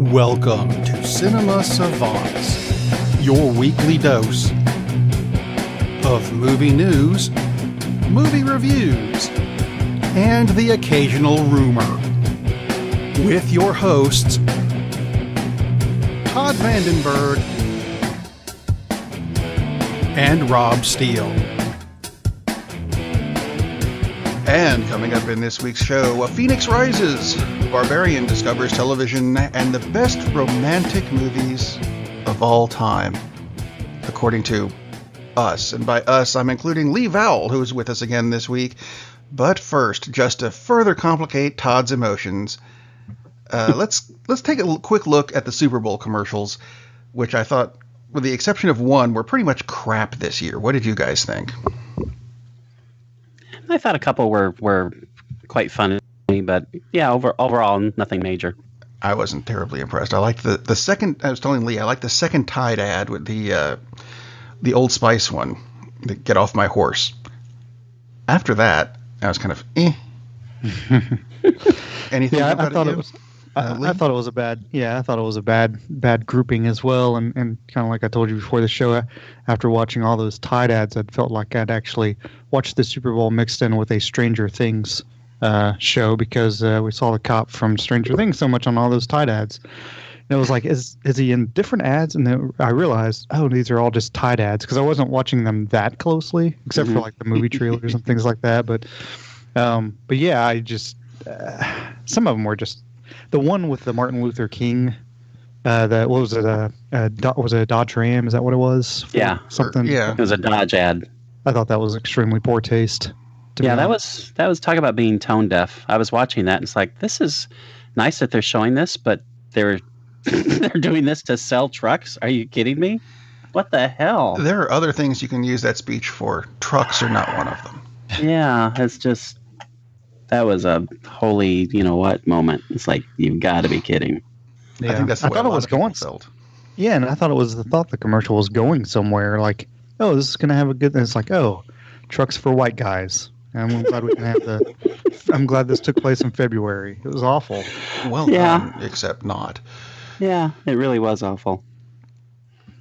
Welcome to Cinema Savants, your weekly dose of movie news, movie reviews, and the occasional rumor. With your hosts, Todd Vandenberg and Rob Steele. And coming up in this week's show, A Phoenix Rises, Barbarian discovers television and the best romantic movies of all time, according to us. And by us, I'm including Lee Vowell, who is with us again this week. But first, just to further complicate Todd's emotions, let's take a quick look at the Super Bowl commercials, which I thought, with the exception of one, were pretty much crap this year. What did you guys think? I thought a couple were quite funny, but yeah, overall, nothing major. I wasn't terribly impressed. I liked the second. I was telling Lee, I liked the second Tide ad with the Old Spice one, the "Get Off My Horse." After that, I was kind of Anything? Yeah, I thought it was. I thought it was a bad. Yeah, I thought it was a bad grouping as well. And kind of like I told you before the show, after watching all those Tide ads, I felt like I'd actually watched the Super Bowl mixed in with a Stranger Things show, because we saw the cop from Stranger Things so much on all those Tide ads. And it was like, is he in different ads? And then I realized, oh, these are all just Tide ads, because I wasn't watching them that closely, except for like the movie trailers and things like that. But yeah, I just some of them were just. The one with the Martin Luther King, what was it? Was it a Dodge Ram? Is that what it was? Yeah, something. Yeah, it was a Dodge ad. I thought that was extremely poor taste. Yeah, that was talk about being tone deaf. I was watching that, and it's like, this is nice that they're showing this, but they're doing this to sell trucks. Are you kidding me? What the hell? There are other things you can use that speech for. Trucks are not one of them. Yeah, it's just. That was a holy, what moment. It's like, you've got to be kidding. Yeah. I think that's the way a lot of people felt. Yeah, and I thought the commercial was going somewhere. Like, oh, this is going to have a good. And it's like, oh, trucks for white guys. And I'm glad we can have I'm glad this took place in February. It was awful. Well, yeah, except not. Yeah, it really was awful.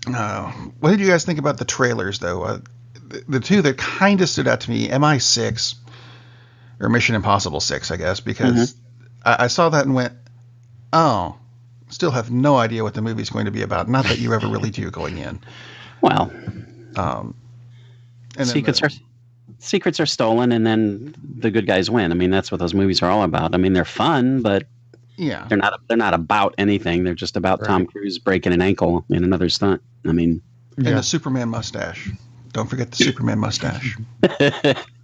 What did you guys think about the trailers, though? The two that kind of stood out to me, MI6. Or Mission Impossible 6, I guess, because I saw that and went, oh, still have no idea what the movie's going to be about. Not that you ever really do going in. Well, and secrets are stolen, and then the good guys win. I mean, that's what those movies are all about. I mean, they're fun, but yeah, they're not about anything. They're just about Tom Cruise breaking an ankle in another stunt. I mean, and the Superman mustache. Don't forget the Superman mustache.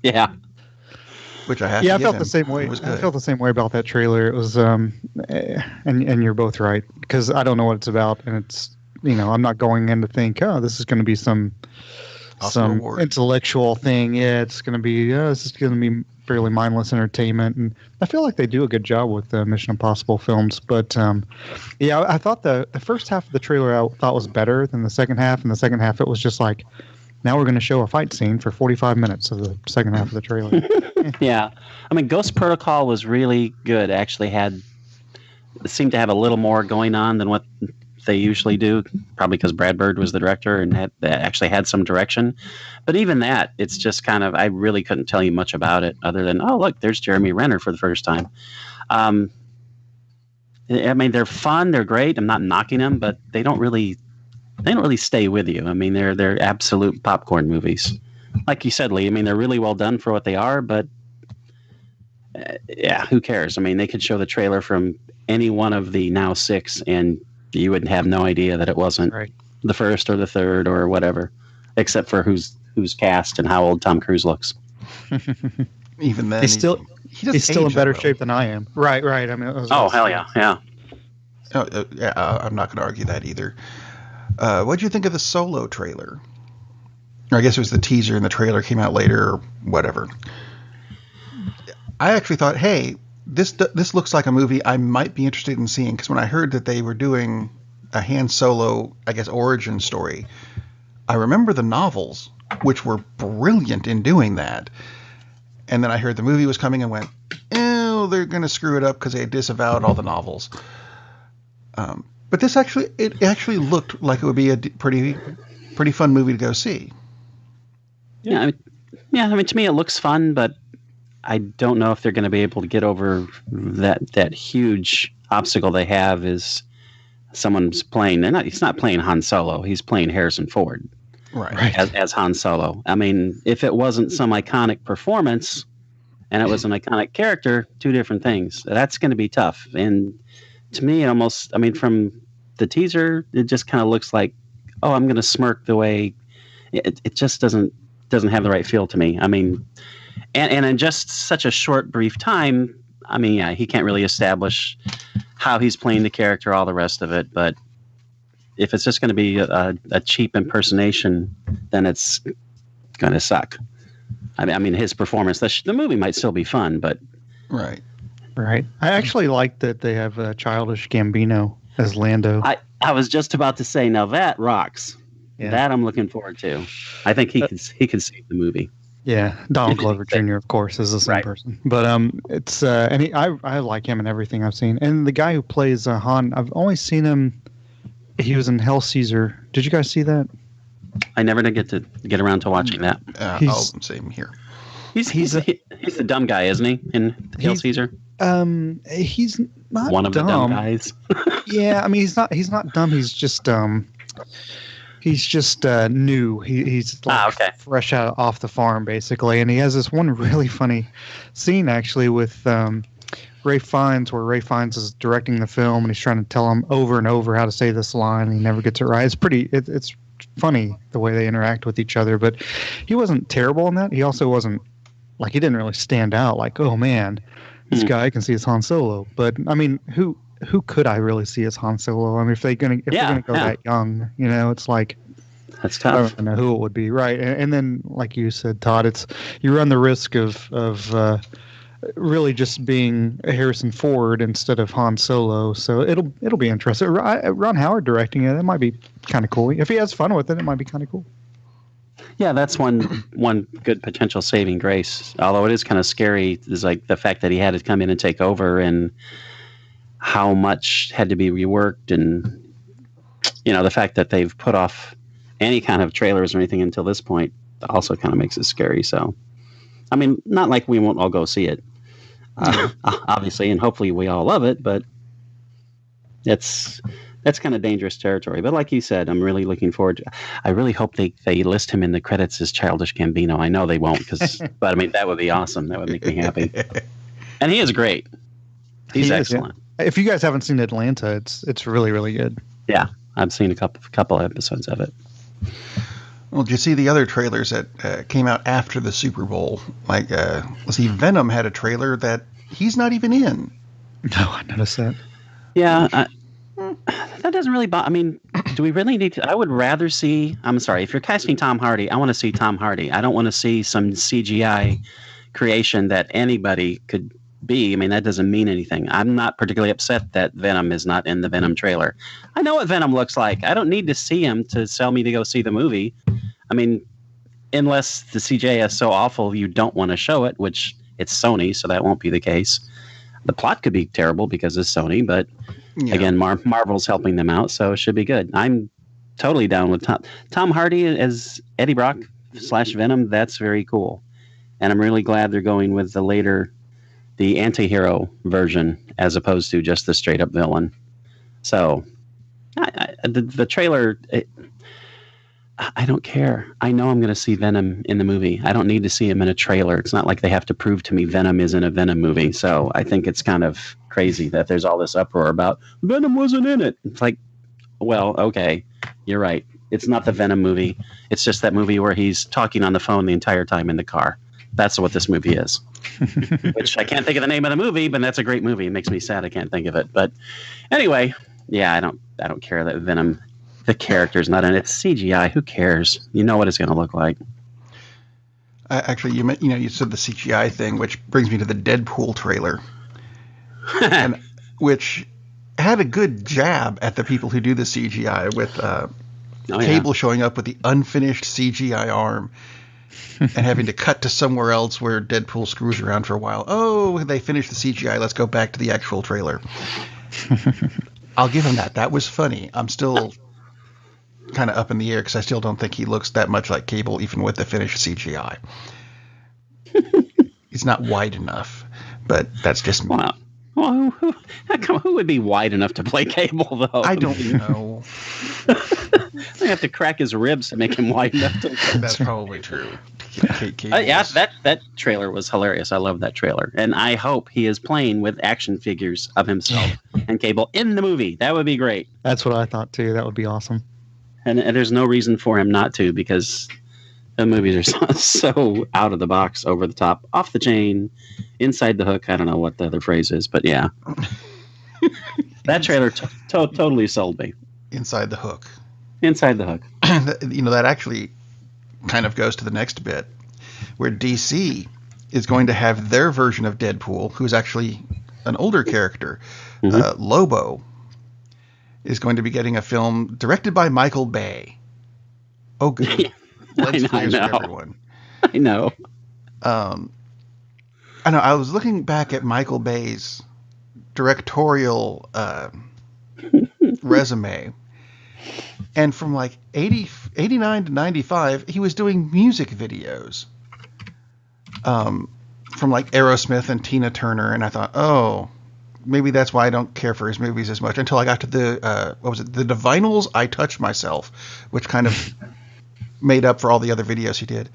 Yeah. Which I have. Yeah, I felt the same way. I felt the same way about that trailer. It was, and you're both right, because I don't know what it's about, and it's, I'm not going in to think, oh, this is going to be some intellectual thing. Yeah, it's going to be, this is going to be fairly mindless entertainment, and I feel like they do a good job with the Mission Impossible films. But yeah, I thought the first half of the trailer I thought was better than the second half, and the second half it was just like, now we're going to show a fight scene for 45 minutes of the second half of the trailer. Yeah. I mean, Ghost Protocol was really good. Actually seemed to have a little more going on than what they usually do, probably because Brad Bird was the director and actually had some direction. But even that, it's just kind of, I really couldn't tell you much about it other than, oh, look, there's Jeremy Renner for the first time. I mean, they're fun. They're great. I'm not knocking them, but they don't really stay with you. I mean, they're absolute popcorn movies. Like you said, Lee, I mean, they're really well done for what they are, but yeah, who cares? I mean, they could show the trailer from any one of the now 6 and you would have no idea that it wasn't the first or the third or whatever, except for who's cast and how old Tom Cruise looks. Even then, he's still in better shape than I am. Right. I mean, hell yeah. Oh, yeah. I'm not going to argue that either. What did you think of the Solo trailer? Or I guess it was the teaser and the trailer came out later or whatever. I actually thought, hey, this looks like a movie I might be interested in seeing, because when I heard that they were doing a Han Solo, I guess, origin story, I remember the novels, which were brilliant in doing that. And then I heard the movie was coming and went, oh, they're going to screw it up because they disavowed all the novels. But this actually looked like it would be a pretty fun movie to go see. Yeah, I mean, to me it looks fun, but I don't know if they're going to be able to get over that huge obstacle they have is someone's playing. He's not playing Han Solo. He's playing Harrison Ford, right? As Han Solo. I mean, if it wasn't some iconic performance and it was an iconic character, two different things. That's going to be tough. And to me, from the teaser, it just kind of looks like, oh, I'm going to smirk the way it just doesn't have the right feel to me. I mean, and in just such a short, brief time, I mean, yeah, he can't really establish how he's playing the character, all the rest of it. But if it's just going to be a cheap impersonation, then it's going to suck. I mean, his performance, the movie might still be fun, but right. I actually like that they have Childish Gambino as Lando. I was just about to say, now that rocks. Yeah. That I'm looking forward to. I think he can save the movie. Yeah, Donald Glover Jr. of course is the same person, but it's and I like him in everything I've seen. And the guy who plays Han, I've only seen him. He was in Hell Caesar. Did you guys see that? I never did get around to watching that. Same here. He's the dumb guy, isn't he? In Hell Caesar. He's not one of dumb. The dumb guys. Yeah, I mean he's not dumb. He's just new. He's like fresh off the farm, basically. And he has this one really funny scene, actually, with Ray Fiennes, where Ray Fiennes is directing the film, and he's trying to tell him over and over how to say this line, and he never gets it right. It's funny the way they interact with each other, but he wasn't terrible in that. He also wasn't, he didn't really stand out, like, oh, man, this guy I can see as Han Solo. But, I mean, who could I really see as Han Solo? I mean, if they're gonna go that young, it's like that's tough. I don't know who it would be, right? And then, like you said, Todd, you run the risk of really just being Harrison Ford instead of Han Solo. So it'll be interesting. Ron Howard directing it, might be kind of cool. If he has fun with it, it might be kind of cool. Yeah, that's one good potential saving grace. Although it is kind of scary, is like the fact that he had to come in and take over and how much had to be reworked, and the fact that they've put off any kind of trailers or anything until this point also kind of makes it scary. So, I mean, not like we won't all go see it, obviously, and hopefully we all love it, but that's kind of dangerous territory. But like you said, I'm really looking forward I really hope they list him in the credits as Childish Gambino. I know they won't, but I mean, that would be awesome. That would make me happy. And he is great. He's excellent. Yeah. If you guys haven't seen Atlanta, it's really, really good. Yeah, I've seen a couple episodes of it. Well, did you see the other trailers that came out after the Super Bowl? Like, let's see, Venom had a trailer that he's not even in. No, I noticed that. Yeah, that doesn't really bother. I mean, do we really need to? I would rather see. I'm sorry, if you're casting Tom Hardy, I want to see Tom Hardy. I don't want to see some CGI creation that anybody could be. I mean, that doesn't mean anything. I'm not particularly upset that Venom is not in the Venom trailer. I know what Venom looks like. I don't need to see him to sell me to go see the movie. I mean, unless the CGI is so awful you don't want to show it, which it's Sony, so that won't be the case. The plot could be terrible because it's Sony, but again, Marvel's helping them out, so it should be good. I'm totally down with Tom Hardy as Eddie Brock / Venom. That's very cool. And I'm really glad they're going with the anti-hero version as opposed to just the straight up villain. So the trailer, I don't care. I know I'm going to see Venom in the movie. I don't need to see him in a trailer. It's not like they have to prove to me Venom is in a Venom movie. So I think it's kind of crazy that there's all this uproar about Venom wasn't in it. It's like, well, okay, you're right. It's not the Venom movie. It's just that movie where he's talking on the phone the entire time in the car. That's what this movie is. Which I can't think of the name of the movie, but that's a great movie. It makes me sad I can't think of it. But anyway, yeah, I don't care that Venom, the character's not in it. It's CGI. Who cares? You know what it's going to look like. Actually, you said the CGI thing, which brings me to the Deadpool trailer, which had a good jab at the people who do the CGI with Cable showing up with the unfinished CGI arm. and having to cut to somewhere else where Deadpool screws around for a while. Oh, they finished the CGI. Let's go back to the actual trailer. I'll give him that. That was funny. I'm still kind of up in the air because I still don't think he looks that much like Cable, even with the finished CGI. He's not wide enough, but that's just me. Wow. Well, who would be wide enough to play Cable, though? I don't know. They have to crack his ribs to make him wide enough to. That's probably true. Yeah, that trailer was hilarious. I love that trailer, and I hope he is playing with action figures of himself and Cable in the movie. That would be great. That's what I thought too. That would be awesome. And there's no reason for him not to, because the movies are so out of the box, over the top, off the chain, inside the hook. I don't know what the other phrase is, but yeah. That trailer totally sold me. Inside the hook. Inside the hook. That actually kind of goes to the next bit, where DC is going to have their version of Deadpool, who's actually an older character. Mm-hmm. Lobo is going to be getting a film directed by Michael Bay. Oh, good. Lens flares for everyone. I know. I know. I was looking back at Michael Bay's directorial resume, and from like 89 to 95, he was doing music videos from like Aerosmith and Tina Turner, and I thought, oh, maybe that's why I don't care for his movies as much, until I got to the the Divinals I Touch Myself, which kind of made up for all the other videos he did.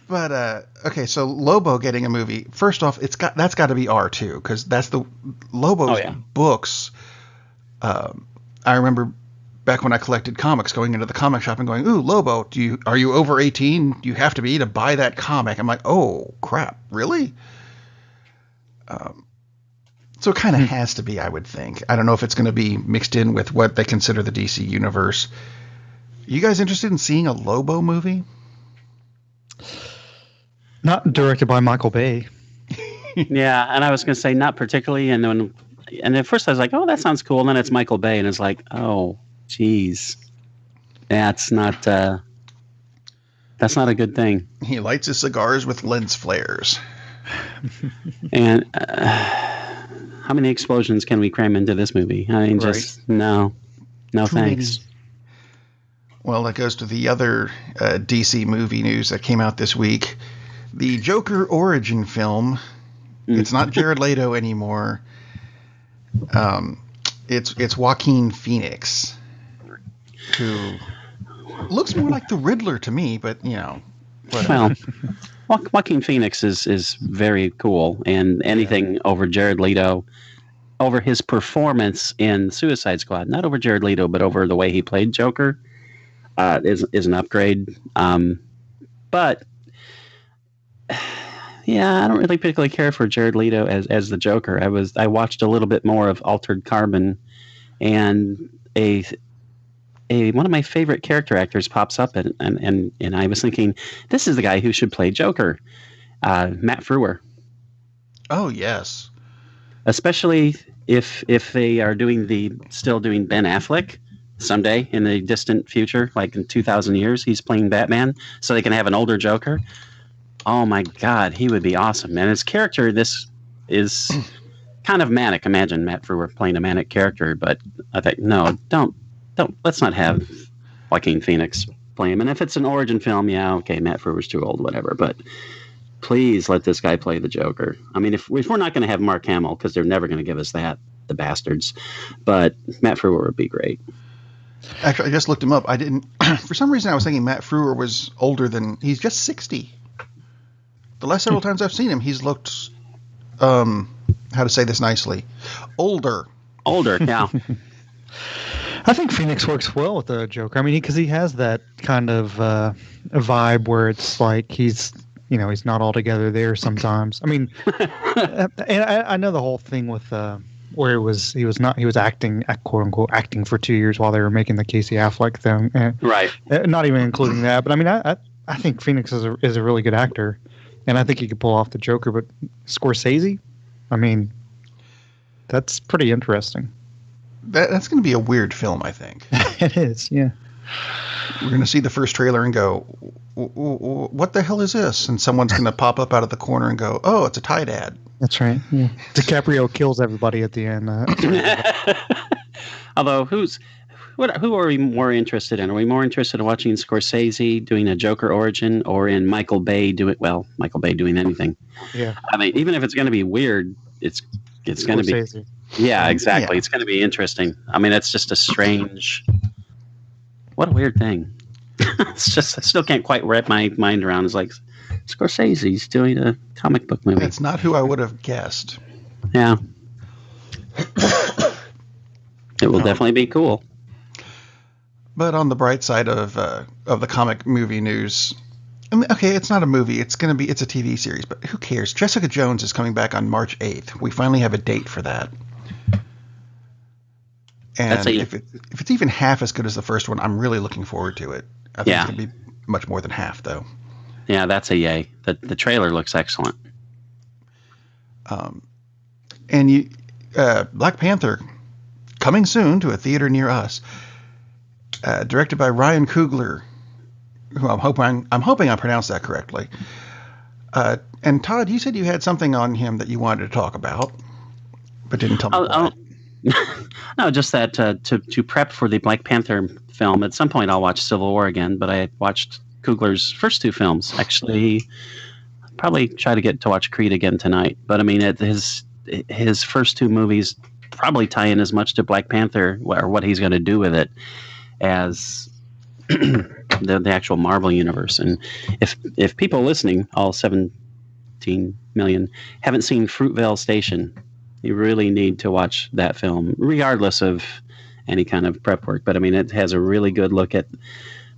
But okay, so Lobo getting a movie. First off, that's got to be R2, because that's the Lobo's books. I remember back when I collected comics, going into the comic shop and going, "Ooh, Lobo, are you over 18? You have to be to buy that comic." I'm like, "Oh crap, really?" So it kind of has to be, I would think. I don't know if it's going to be mixed in with what they consider the DC universe. You guys interested in seeing a Lobo movie? Not directed by Michael Bay. Yeah, and I was going to say not particularly. And at first I was like, "Oh, that sounds cool." And then it's Michael Bay, and it's like, "Oh, geez, that's not a good thing." He lights his cigars with lens flares. And how many explosions can we cram into this movie? I mean, just no thanks. Well, that goes to the other DC movie news that came out this week. The Joker origin film. It's not Jared Leto anymore. It's Joaquin Phoenix, who looks more like the Riddler to me, but whatever. Well, Joaquin Phoenix is very cool, and anything over Jared Leto, over his performance in Suicide Squad, not over Jared Leto, but over the way he played Joker, is an upgrade. But yeah, I don't really particularly care for Jared Leto as the Joker. I watched a little bit more of Altered Carbon, and one of my favorite character actors pops up, and I was thinking, this is the guy who should play Joker, Matt Frewer. Oh yes, especially if they are still doing Ben Affleck someday in the distant future, like in 2,000 years, he's playing Batman, so they can have an older Joker. Oh my God, he would be awesome. And his character, this is kind of manic. Imagine Matt Frewer playing a manic character, but I think no, don't. Let's not have Joaquin Phoenix play him. And if it's an origin film, yeah, okay, Matt Frewer's too old, whatever. But please let this guy play the Joker. I mean, if we're not going to have Mark Hamill, because they're never going to give us that, the bastards. But Matt Frewer would be great. Actually, I just looked him up. I didn't. For some reason, I was thinking Matt Frewer was older than. He's just 60. The last several times I've seen him, he's looked. How to say this nicely? Older. Older, yeah. I think Phoenix works well with the Joker. I mean, because he has that kind of a vibe where it's like he's not altogether there sometimes. I mean, and I know the whole thing with where he was acting, quote unquote, acting for 2 years while they were making the Casey Affleck thing. Right. Not even including that, but I mean, I think Phoenix is a really good actor, and I think he could pull off the Joker. But Scorsese, I mean, that's pretty interesting. That's going to be a weird film, I think. It is, yeah. We're going to see the first trailer and go, what the hell is this? And someone's going to pop up out of the corner and go, oh, it's a Tide ad. That's right. Yeah. DiCaprio kills everybody at the end. Although, who are we more interested in? Are we more interested in watching Scorsese doing a Joker origin, or in Michael Bay doing anything? Yeah. I mean, even if it's going to be weird, it's going to be. Yeah, exactly. Yeah. It's going to be interesting. I mean, it's just a strange. What a weird thing. It's just, I still can't quite wrap my mind around. It's like Scorsese's doing a comic book movie. It's not who I would have guessed. Yeah. It will definitely be cool. But on the bright side of the comic movie news, I mean, okay, it's not a movie. It's a TV series, but who cares? Jessica Jones is coming back on March 8th. We finally have a date for that. And if it's even half as good as the first one, I'm really looking forward to it. I think it's going to be much more than half, though. Yeah, that's a yay. The trailer looks excellent. And Black Panther, coming soon to a theater near us. Directed by Ryan Coogler, who I'm hoping I pronounced that correctly. And Todd, you said you had something on him that you wanted to talk about, but didn't tell me what. No, just that to prep for the Black Panther film, at some point I'll watch Civil War again, but I watched Coogler's first two films. Actually, probably try to get to watch Creed again tonight. But I mean, his first two movies probably tie in as much to Black Panther, or what he's going to do with it, as the actual Marvel universe. And if people listening, all 17 million, haven't seen Fruitvale Station, you really need to watch that film, regardless of any kind of prep work. But I mean, it has a really good look at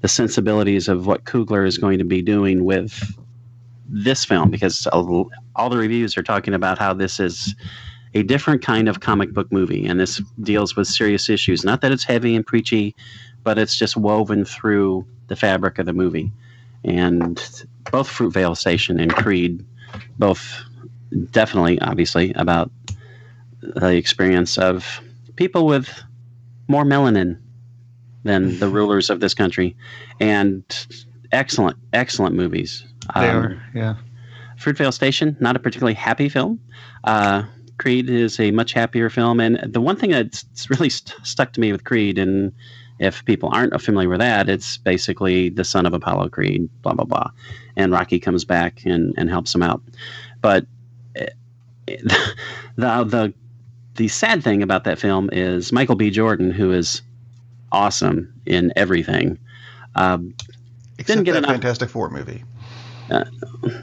the sensibilities of what Coogler is going to be doing with this film, because all the reviews are talking about how this is a different kind of comic book movie, and this deals with serious issues. Not that it's heavy and preachy, but it's just woven through the fabric of the movie. And both Fruitvale Station and Creed, both definitely, obviously, about the experience of people with more melanin than the rulers of this country. And excellent, excellent movies. They are, yeah. Fruitvale Station, not a particularly happy film. Creed is a much happier film. And the one thing that's really stuck to me with Creed, and if people aren't familiar with that, it's basically the son of Apollo Creed, blah, blah, blah. And Rocky comes back and helps him out. But the sad thing about that film is Michael B. Jordan, who is awesome in everything. Except that Fantastic Four movie.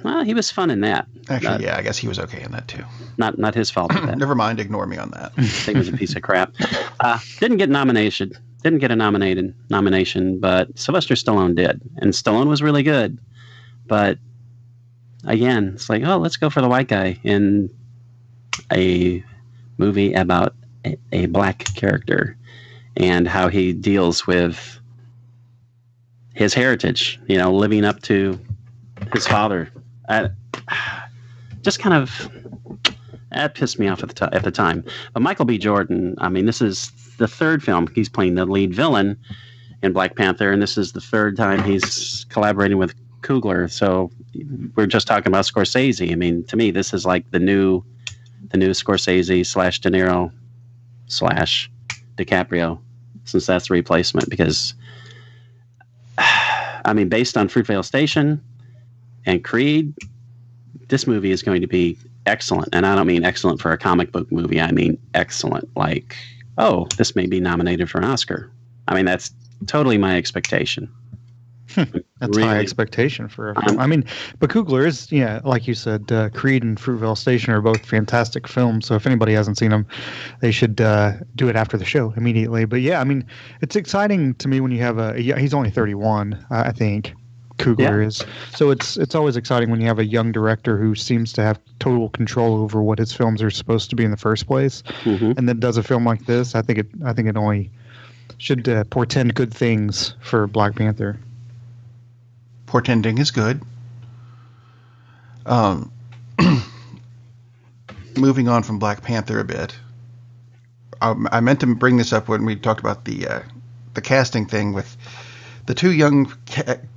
Well, he was fun in that. Actually, yeah, I guess he was okay in that too. Not his fault. Never mind, ignore me on that. I think it was a piece of crap. Didn't get a nomination, but Sylvester Stallone did, and Stallone was really good. But again, it's like, oh, let's go for the white guy in a movie about a black character and how he deals with his heritage, living up to his father. Just kind of, that pissed me off at the time. But Michael B. Jordan, I mean, this is the third film he's playing the lead villain in Black Panther, and this is the third time he's collaborating with Coogler. So we're just talking about Scorsese. I mean, to me, this is like the new Scorsese / De Niro / DiCaprio, since that's the replacement. Because, I mean, based on Fruitvale Station and Creed, this movie is going to be excellent. And I don't mean excellent for a comic book movie. I mean excellent. Like, oh, this may be nominated for an Oscar. I mean, that's totally my expectation. That's really high expectation for a film. I mean, but Coogler is, like you said, Creed and Fruitvale Station are both fantastic films. So if anybody hasn't seen them, they should do it after the show immediately. But yeah, I mean, it's exciting to me when you have he's only 31, I think. Coogler is. So it's always exciting when you have a young director who seems to have total control over what his films are supposed to be in the first place, and then does a film like this. I think it only should portend good things for Black Panther. Portending is good. Moving on from Black Panther a bit, I meant to bring this up when we talked about the casting thing with the two young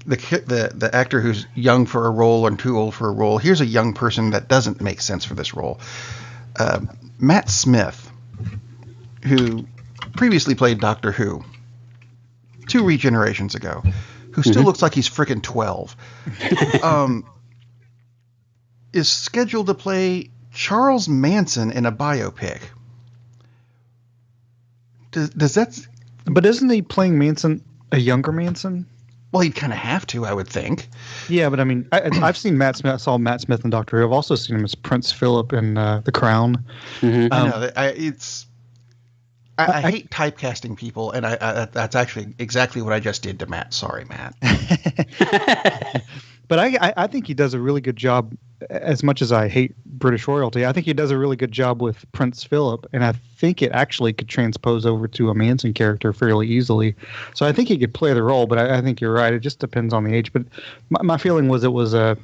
the actor who's young for a role and too old for a role. Here's a young person that doesn't make sense for this role. Matt Smith, who previously played Doctor Who 2 regenerations ago, who still looks like he's freaking 12, is scheduled to play Charles Manson in a biopic. Does that? But isn't he playing Manson, a younger Manson? Well, he'd kind of have to, I would think. Yeah, but I mean, I've seen Matt Smith. I saw Matt Smith in Doctor Who. I've also seen him as Prince Philip in The Crown. I know. I hate typecasting people, and that's actually exactly what I just did to Matt. Sorry, Matt. But I think he does a really good job. As much as I hate British royalty, I think he does a really good job with Prince Philip, and I think it actually could transpose over to a Manson character fairly easily. So I think he could play the role, but I think you're right. It just depends on the age. But my feeling was it was a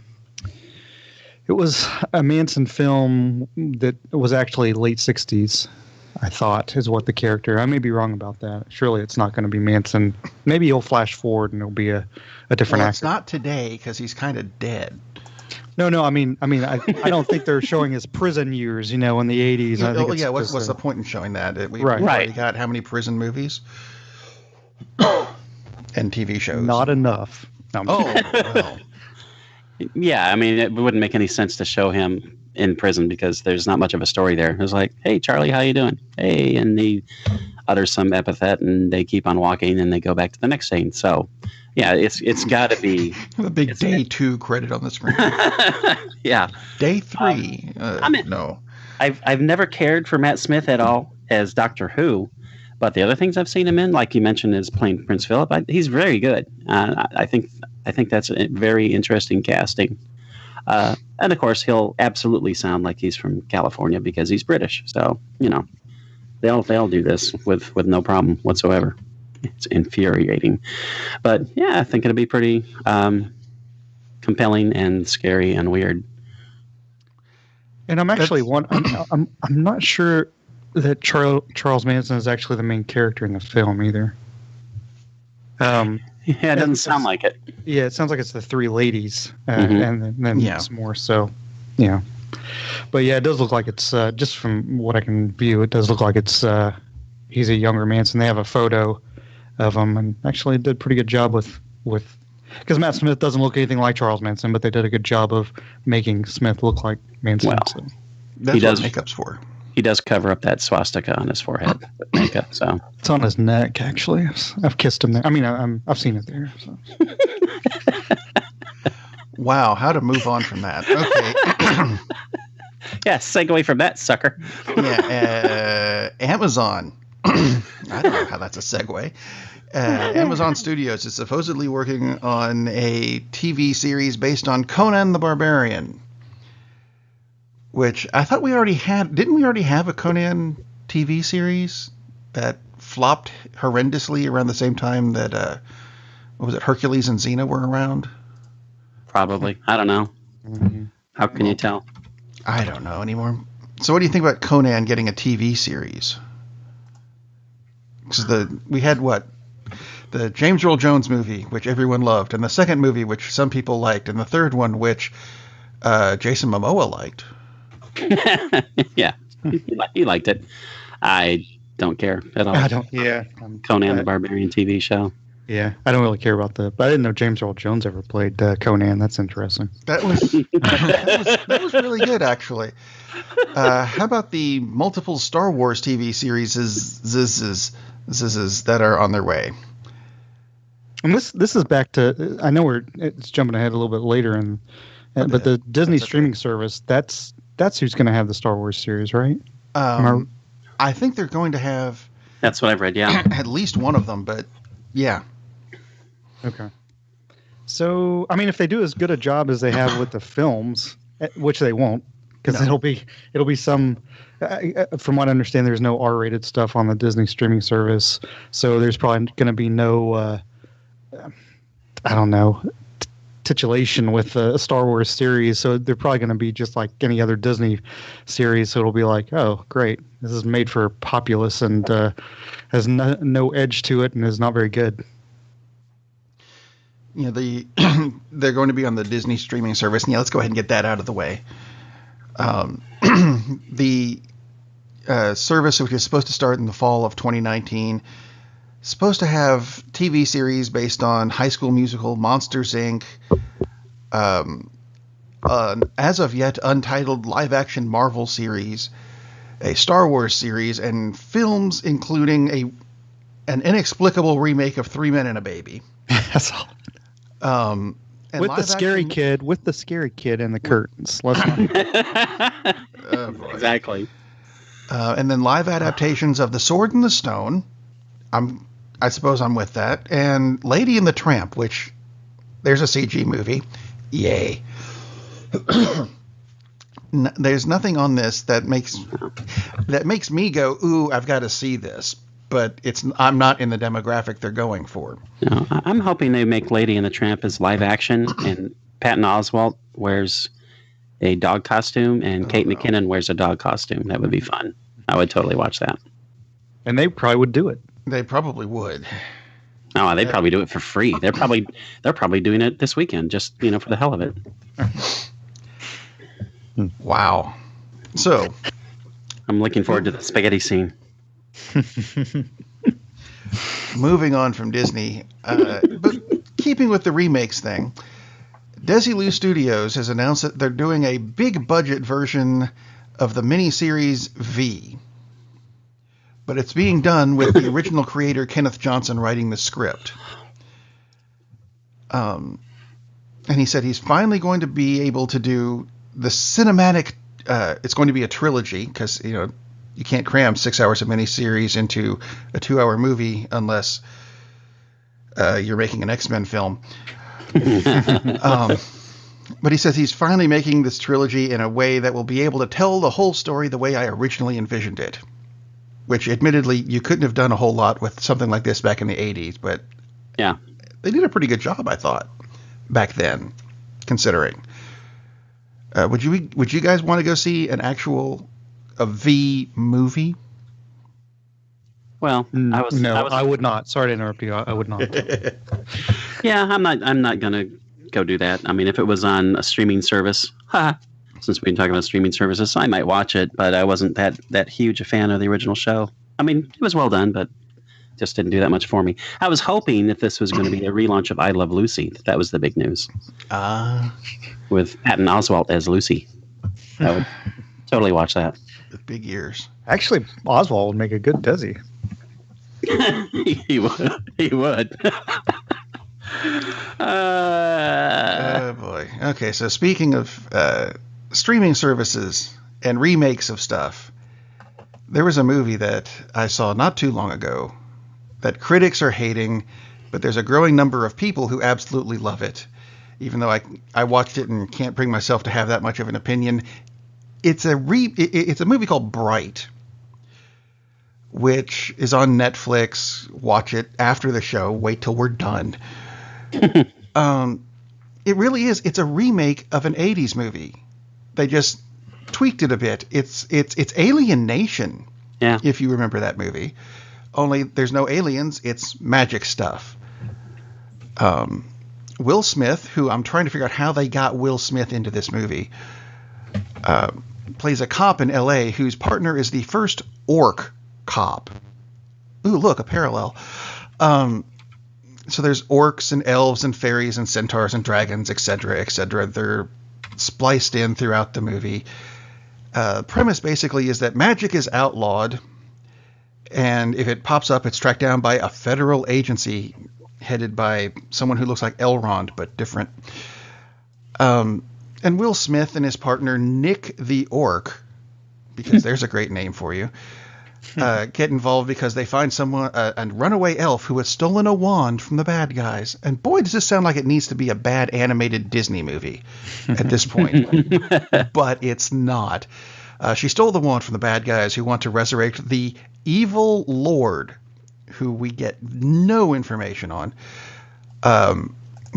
Manson film that was actually late 60s. I thought is what the character. I may be wrong about that. Surely it's not going to be Manson. Maybe he'll flash forward and it'll be a different actor. It's not today because he's kind of dead. No. I mean, I don't think they're showing his prison years. In the 80s. I think what's the point in showing that? We've Right. already got how many prison movies and TV shows? Not enough. No, well. Yeah, I mean, it wouldn't make any sense to show him in prison because there's not much of a story there. It's like, hey, Charlie, how you doing? Hey, and he utters some epithet, and they keep on walking, and they go back to the next scene. So, yeah, it's got to be a big day 2 credit on the screen. Yeah, day 3. No, I've never cared for Matt Smith at all as Doctor Who, but the other things I've seen him in, like you mentioned, is playing Prince Philip. He's very good. I think that's a very interesting casting. And of course, he'll absolutely sound like he's from California because he's British. So they'll do this with no problem whatsoever. It's infuriating, but yeah, I think it'll be pretty compelling and scary and weird. And I'm actually I'm not sure that Charles Manson is actually the main character in the film either. Yeah, it doesn't sound like it. Yeah, it sounds like it's the 3 ladies, and then some more. So, yeah. But yeah, it does look like it's just from what I can view, it does look like it's he's a younger Manson. They have a photo of him, and actually did a pretty good job with because Matt Smith doesn't look anything like Charles Manson, but they did a good job of making Smith look like Manson. Well, so. That's what makeup's for. He does cover up that swastika on his forehead with makeup, so it's on his neck. Actually, I've kissed him there. I mean, I've seen it there. So. Wow, how to move on from that? Okay. Yeah, segue from that sucker. Yeah, Amazon. I don't know how that's a segue. Amazon Studios is supposedly working on a TV series based on Conan the Barbarian, which I thought we already had. Didn't we already have a Conan TV series that flopped horrendously around the same time that, what was it, Hercules and Xena were around? Probably. I don't know. Mm-hmm. How can you tell? I don't know anymore. So what do you think about Conan getting a TV series? Because we had the James Earl Jones movie, which everyone loved, and the second movie, which some people liked, and the third one, which Jason Momoa liked. Yeah, he liked it. I don't care at all. I don't. Yeah, Conan the Barbarian TV show. Yeah, I don't really care about but I didn't know James Earl Jones ever played Conan. That's interesting. That was really good, actually. How about the multiple Star Wars TV series that are on their way? And this is back to, I know it's jumping ahead a little bit later, but the Disney streaming service, that's who's going to have the Star Wars series, right? I think they're going to have. That's what I've read. Yeah, at least one of them, but yeah. Okay. So, I mean, if they do as good a job as they have with the films, which they won't, because it'll be some. From what I understand, there's no R-rated stuff on the Disney streaming service, so there's probably going to be no, I don't know, titillation with a Star Wars series. So they're probably going to be just like any other Disney series. So it'll be like, oh, great, this is made for populace and has no edge to it and is not very good. they're going to be on the Disney streaming service. And let's go ahead and get that out of the way. The service, which is supposed to start in the fall of 2019, supposed to have TV series based on High School Musical, Monsters, Inc., as of yet untitled live-action Marvel series, a Star Wars series, and films including an inexplicable remake of Three Men and a Baby. That's all. With the scary kid in the curtains. Let's not. Exactly. And then live adaptations of The Sword and the Stone. I suppose I'm with that. And Lady and the Tramp, which there's a CG movie. Yay. There's nothing on this that makes me go, ooh, I've got to see this. But I'm not in the demographic they're going for. No, I'm hoping they make Lady and the Tramp as live action, and Patton Oswalt wears a dog costume, and Kate McKinnon wears a dog costume. That would be fun. I would totally watch that. And they probably would do it. They probably would. Oh, they'd probably do it for free. They're probably doing it this weekend, just for the hell of it. Wow. So, I'm looking forward to the spaghetti scene. Moving on from Disney, but keeping with the remakes thing, Desilu Studios has announced that they're doing a big budget version of the miniseries V. But it's being done with the original creator Kenneth Johnson writing the script. And he said he's finally going to be able to do the cinematic. It's going to be a trilogy because you can't cram 6 hours of miniseries into a 2-hour movie unless you're making an X-Men film. But he says he's finally making this trilogy in a way that will be able to tell the whole story the way I originally envisioned it. Which, admittedly, you couldn't have done a whole lot with something like this back in the 80s, but yeah, they did a pretty good job, I thought, back then, considering. Would you guys want to go see a V movie? Well, I would not. Sorry to interrupt you. I would not. Yeah, I'm not gonna go do that. I mean, if it was on a streaming service, since we've been talking about streaming services, I might watch it, but I wasn't that huge a fan of the original show. I mean, it was well done, but just didn't do that much for me. I was hoping that this was going to be a relaunch of I Love Lucy. That was the big news. With Patton Oswalt as Lucy. I would totally watch that. With big ears. Actually, Oswald would make a good Desi. He would. He would. Oh, boy. Okay, so speaking of streaming services and remakes of stuff, there was a movie that I saw not too long ago that critics are hating, but there's a growing number of people who absolutely love it. Even though I watched it and can't bring myself to have that much of an opinion. It's a movie called Bright, which is on Netflix. Watch it after the show. Wait till we're done. It really is. It's a remake of an 80s movie. They just tweaked it a bit. It's Alien Nation. Yeah. If you remember that movie. Only there's no aliens. It's magic stuff. Will Smith, who I'm trying to figure out how they got Will Smith into this movie, plays a cop in L.A. whose partner is the first orc cop. Ooh, look, a parallel. So there's orcs and elves and fairies and centaurs and dragons, etc., etc. They're spliced in throughout the movie. Premise basically is that magic is outlawed, and if it pops up, it's tracked down by a federal agency headed by someone who looks like Elrond, but different. And Will Smith and his partner, Nick the Orc, because there's a great name for you, get involved because they find someone, a runaway elf who has stolen a wand from the bad guys. And boy, does this sound like it needs to be a bad animated Disney movie at this point. But it's not. She stole the wand from the bad guys who want to resurrect the evil lord, who we get no information on,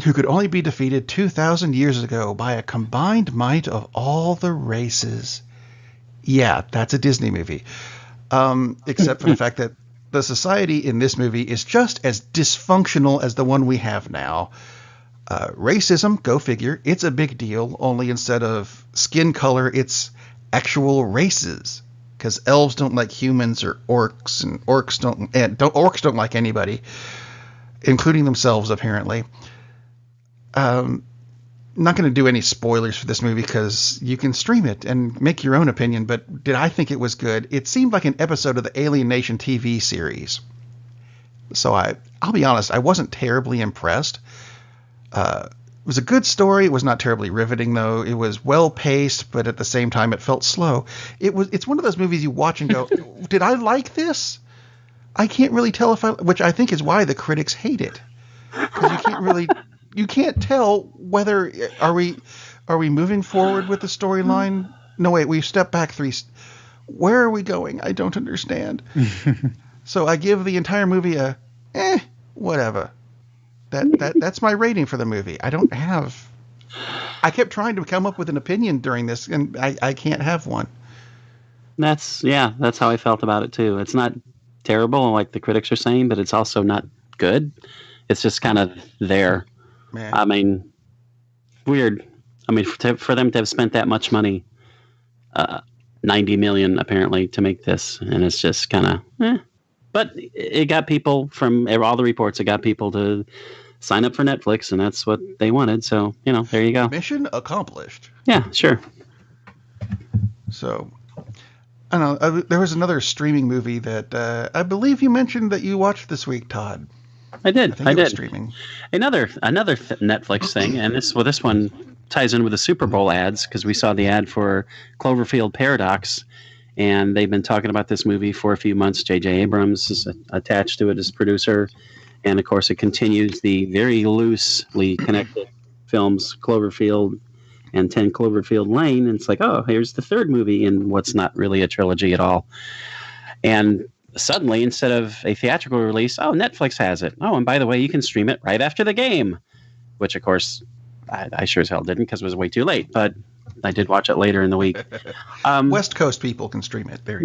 who could only be defeated 2,000 years ago by a combined might of all the races. Yeah, that's a Disney movie. Except for the fact that the society in this movie is just as dysfunctional as the one we have now. Racism, go figure, it's a big deal, only instead of skin color, it's actual races. Because elves don't like humans or orcs, and orcs don't like anybody, including themselves, apparently. I'm not going to do any spoilers for this movie because you can stream it and make your own opinion, but did I think it was good? It seemed like an episode of the Alien Nation TV series. So I'll be honest, I wasn't terribly impressed. It was a good story. It was not terribly riveting, though. It was well-paced, but at the same time, it felt slow. It's one of those movies you watch and go, did I like this? I can't really tell which I think is why the critics hate it. Because you can't tell whether, are we moving forward with the storyline? No, wait, we've stepped back where are we going? I don't understand. So I give the entire movie a, whatever. That's my rating for the movie. I kept trying to come up with an opinion during this, and I can't have one. That's how I felt about it too. It's not terrible like the critics are saying, but it's also not good. It's just kind of there. Man. I mean, weird. I mean, for them to have spent that much money, $90 million apparently to make this, and it's just kind of, But it got people, from all the reports, it got people to sign up for Netflix, and that's what they wanted. So, there you go. Mission accomplished. Yeah, sure. So, I don't know. There was another streaming movie that I believe you mentioned that you watched this week, Todd. I did. I think it was streaming. Another Netflix thing, and this one ties in with the Super Bowl ads, because we saw the ad for Cloverfield Paradox. And they've been talking about this movie for a few months. J.J. Abrams is attached to it as producer. And, of course, it continues the very loosely connected films Cloverfield and 10 Cloverfield Lane. And it's like, oh, here's the third movie in what's not really a trilogy at all. And suddenly, instead of a theatrical release, Netflix has it. Oh, and by the way, you can stream it right after the game. Which, of course, I sure as hell didn't, because it was way too late. But I did watch it later in the week. West Coast people can stream it. There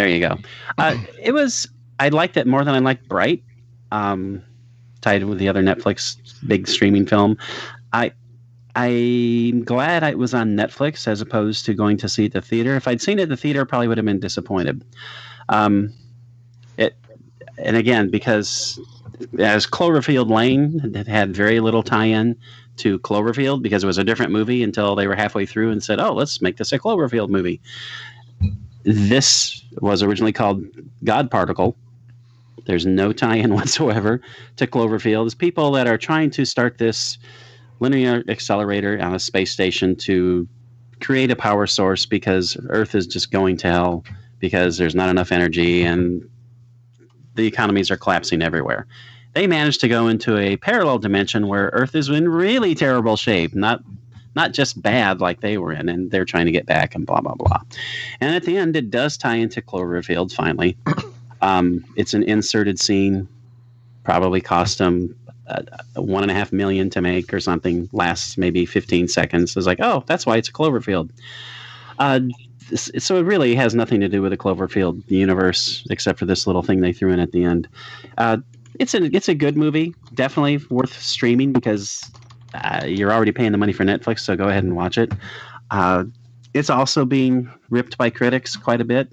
you go. I liked it more than I liked Bright, tied with the other Netflix big streaming film. I'm glad it was on Netflix as opposed to going to see it at the theater. If I'd seen it at the theater, I probably would have been disappointed. And again, because as Cloverfield Lane, it had very little tie-in to Cloverfield, because it was a different movie until they were halfway through and said, let's make this a Cloverfield movie. This was originally called God Particle. There's no tie-in whatsoever to Cloverfield. It's people that are trying to start this linear accelerator on a space station to create a power source, because Earth is just going to hell because there's not enough energy and the economies are collapsing everywhere. They managed to go into a parallel dimension where Earth is in really terrible shape, not just bad like they were in, and they're trying to get back and blah, blah, blah. And at the end, it does tie into Cloverfield, finally. It's an inserted scene, probably cost them $1.5 million to make or something, lasts maybe 15 seconds. It's like, that's why it's a Cloverfield. So it really has nothing to do with the Cloverfield universe, except for this little thing they threw in at the end. It's a good movie, definitely worth streaming, because you're already paying the money for Netflix, so go ahead and watch it. It's also being ripped by critics quite a bit.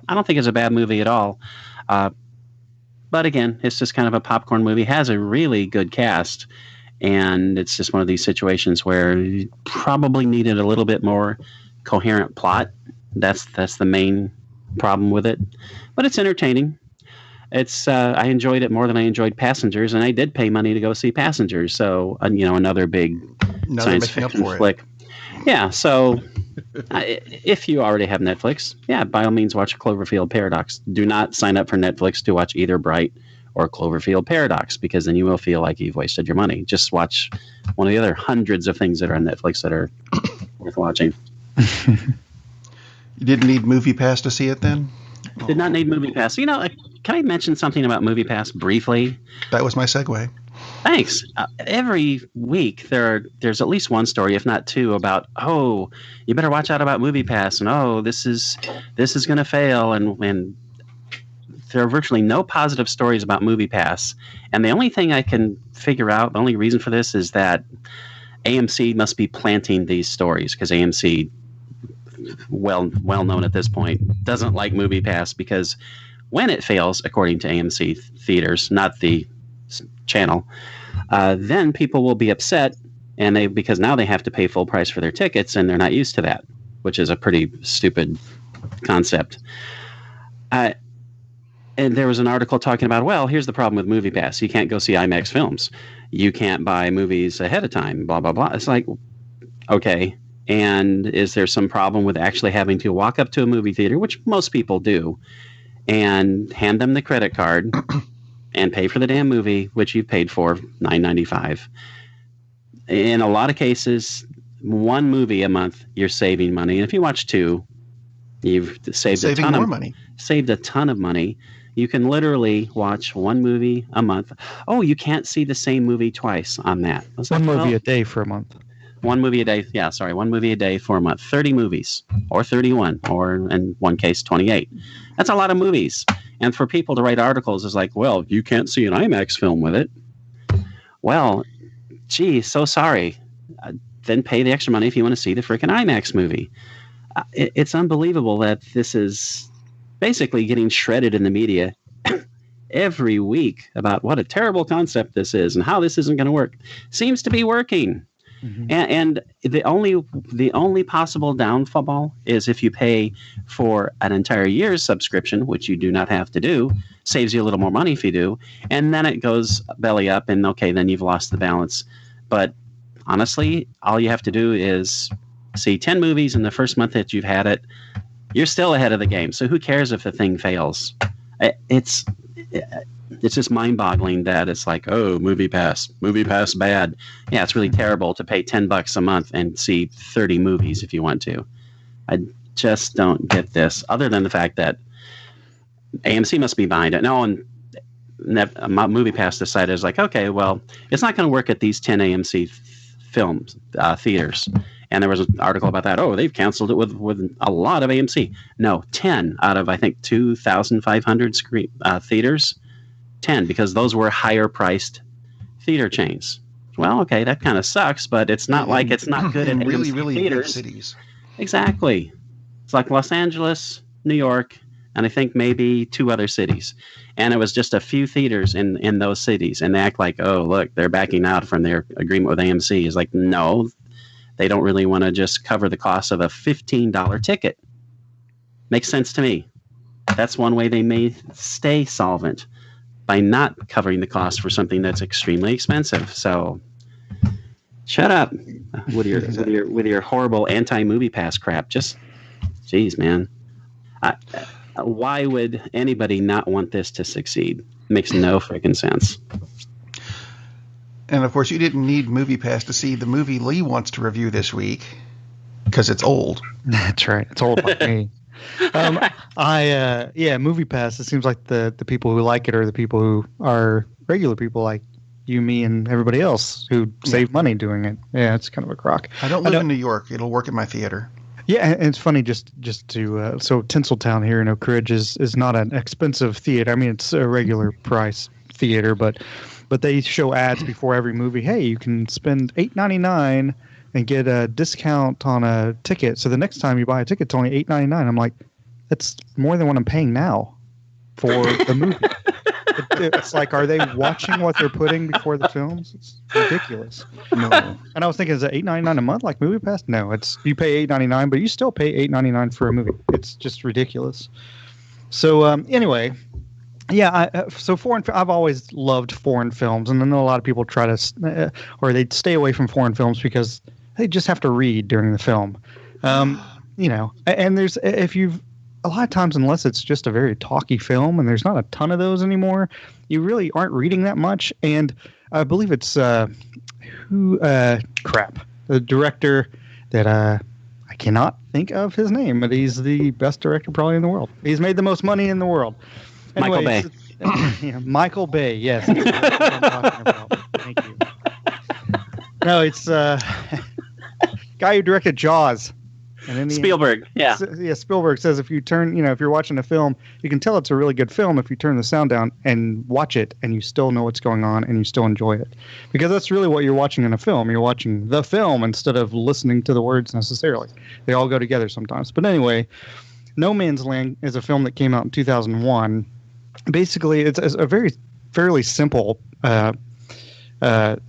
I don't think it's a bad movie at all. But again, it's just kind of a popcorn movie. It has a really good cast, and it's just one of these situations where you probably needed a little bit more coherent plot. That's the main problem with it. But it's entertaining. It's I enjoyed it more than I enjoyed Passengers, and I did pay money to go see Passengers. So another big science fiction flick. Yeah. So if you already have Netflix, by all means watch Cloverfield Paradox. Do not sign up for Netflix to watch either Bright or Cloverfield Paradox, because then you will feel like you've wasted your money. Just watch one of the other hundreds of things that are on Netflix that are worth watching. You didn't need MoviePass to see it then? Did not need MoviePass. Can I mention something about MoviePass briefly? That was my segue. Thanks. Every week there's at least one story, if not two, about you better watch out about MoviePass, and this is going to fail, and there are virtually no positive stories about MoviePass, and the only thing I can figure out, the only reason for this is that AMC must be planting these stories, because AMC, well known at this point, doesn't like MoviePass, because when it fails, according to AMC theaters, not the channel, then people will be upset, and because now they have to pay full price for their tickets, and they're not used to that, which is a pretty stupid concept. And there was an article talking about, well, here's the problem with MoviePass. You can't go see IMAX films. You can't buy movies ahead of time, blah, blah, blah. It's like, okay. And is there some problem with actually having to walk up to a movie theater, which most people do, and hand them the credit card and pay for the damn movie, which you've paid for, $9.95. In a lot of cases, one movie a month, you're saving money. And if you watch two, you've saved a ton of money. You can literally watch one movie a month. Oh, you can't see the same movie twice on that. One movie a day for a month. One movie a day. Yeah, sorry. One movie a day for a month. 30 movies, or 31, or in one case, 28. That's a lot of movies. And for people to write articles is like, well, you can't see an IMAX film with it. Well, gee, so sorry. Then pay the extra money if you want to see the freaking IMAX movie. It's unbelievable that this is basically getting shredded in the media every week about what a terrible concept this is and how this isn't going to work. Seems to be working. Mm-hmm. And the only possible downfall is if you pay for an entire year's subscription, which you do not have to do, saves you a little more money if you do, and then it goes belly up, and okay, then you've lost the balance. But honestly, all you have to do is see 10 movies in the first month that you've had it. You're still ahead of the game. So who cares if the thing fails? It's just mind-boggling that it's like, oh, MoviePass bad. Yeah, it's really terrible to pay $10 a month and see 30 movies if you want to. I just don't get this, other than the fact that AMC must be behind it. No, and MoviePass decided, is like, okay, well, it's not going to work at these 10 AMC films theaters. And there was an article about that. Oh, they've canceled it with a lot of AMC. No, 10 out of, I think, 2,500 theaters. 10, because those were higher priced theater chains. Well, okay, that kind of sucks, but it's not like it's not good in really, AMC really theaters. big cities. Exactly. It's like Los Angeles, New York, and I think maybe 2 other cities. And it was just a few theaters in those cities. And they act like, oh, look, they're backing out from their agreement with AMC. It's like, no, they don't really want to just cover the cost of a $15 ticket. Makes sense to me. That's one way they may stay solvent, by not covering the cost for something that's extremely expensive. So shut up with your horrible anti-MoviePass crap. Just, geez, man. Why would anybody not want this to succeed? Makes no freaking sense. And of course, you didn't need MoviePass to see the movie Lee wants to review this week, because it's old. That's right. It's old like me. MoviePass. It seems like the people who like it are the people who are regular people like you, me, and everybody else who save money doing it. Yeah, it's kind of a crock. I don't live in New York. It'll work at my theater. Yeah, and it's funny so Tinseltown here in Oak Ridge is not an expensive theater. I mean, it's a regular price theater, but they show ads before every movie. Hey, you can spend $8.99 and get a discount on a ticket. So the next time you buy a ticket, it's only $8.99. I'm like, that's more than what I'm paying now for the movie. It's like, are they watching what they're putting before the films? It's ridiculous. No. And I was thinking, is it $8.99 a month like MoviePass? No, it's you pay $8.99, but you still pay $8.99 for a movie. It's just ridiculous. So anyway, yeah. So I've always loved foreign films, and I know a lot of people try to, or they stay away from foreign films because they just have to read during the film. And there's a lot of times, unless it's just a very talky film, and there's not a ton of those anymore, you really aren't reading that much. And I believe it's the director that I cannot think of his name, but he's the best director probably in the world. He's made the most money in the world. Michael Bay. Michael Bay, yes. That's what I'm talking about. Thank you. No, it's guy who directed Jaws. And in the Spielberg, yeah. Spielberg says if you're watching a film, you can tell it's a really good film if you turn the sound down and watch it and you still know what's going on and you still enjoy it. Because that's really what you're watching in a film. You're watching the film instead of listening to the words necessarily. They all go together sometimes. But anyway, No Man's Land is a film that came out in 2001. Basically, it's a fairly simple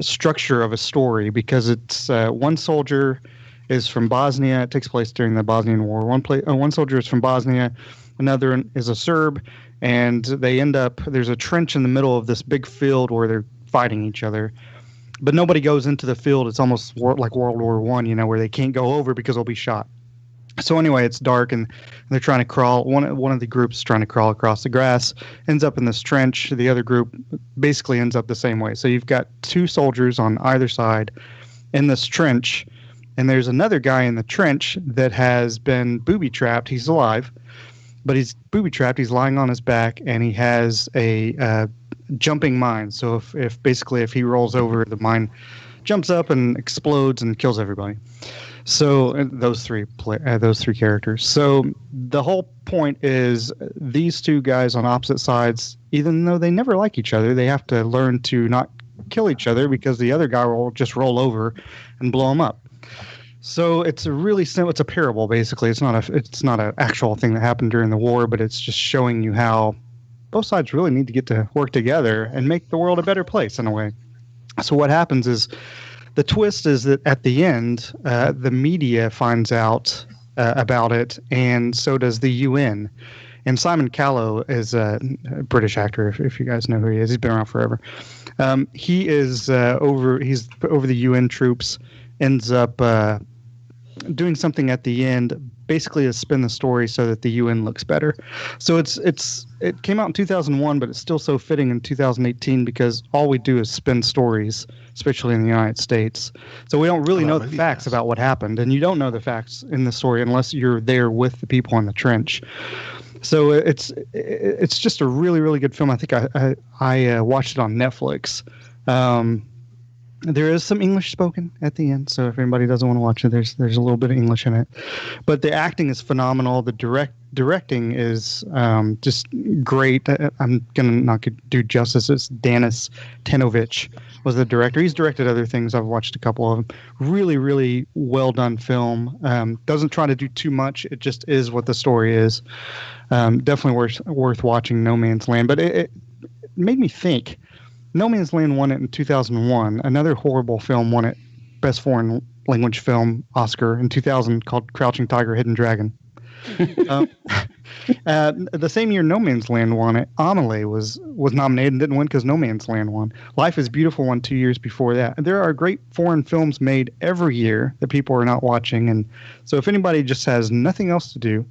structure of a story because it's one soldier is from Bosnia. It takes place during the Bosnian War. One soldier is from Bosnia, another is a Serb, and they end up. There's a trench in the middle of this big field where they're fighting each other, but nobody goes into the field. It's almost like World War I, where they can't go over because they'll be shot. So anyway, it's dark and they're trying to crawl. One of the groups is trying to crawl across the grass, ends up in this trench. The other group basically ends up the same way. So you've got two soldiers on either side in this trench, and there's another guy in the trench that has been booby-trapped. He's alive, but he's booby-trapped. He's lying on his back, and he has a jumping mine. So if he rolls over, the mine jumps up and explodes and kills everybody. So those three characters. So the whole point is these two guys on opposite sides, even though they never like each other, they have to learn to not kill each other because the other guy will just roll over and blow them up. So it's a really simple. It's a parable, basically. It's not an actual thing that happened during the war, but it's just showing you how both sides really need to get to work together and make the world a better place in a way. So what happens is, the twist is that at the end, the media finds out about it, and so does the UN. And Simon Callow is a British actor, if you guys know who he is. He's been around forever. He is he's over the UN troops, ends up doing something at the end, basically to spin the story so that the UN looks better. So it came out in 2001, but it's still so fitting in 2018 because all we do is spin stories, especially in the United States. So we don't really know the facts about what happened, and you don't know the facts in the story unless you're there with the people in the trench. So it's just a really, really good film. I think I watched it on Netflix. There is some English spoken at the end, so if anybody doesn't want to watch it, there's a little bit of English in it. But the acting is phenomenal. The directing is just great. I'm gonna not do justice. It's Danis Tanovic was the director. He's directed other things. I've watched a couple of them. Really, really well done film. Doesn't try to do too much. It just is what the story is. Definitely worth watching No Man's Land. But it made me think. No Man's Land won it in 2001. Another horrible film won it Best Foreign Language Film Oscar in 2000 called Crouching Tiger, Hidden Dragon. The same year No Man's Land won it, Amelie was nominated and didn't win because No Man's Land won. Life is Beautiful won 2 years before that. And there are great foreign films made every year that people are not watching. And so if anybody just has nothing else to do,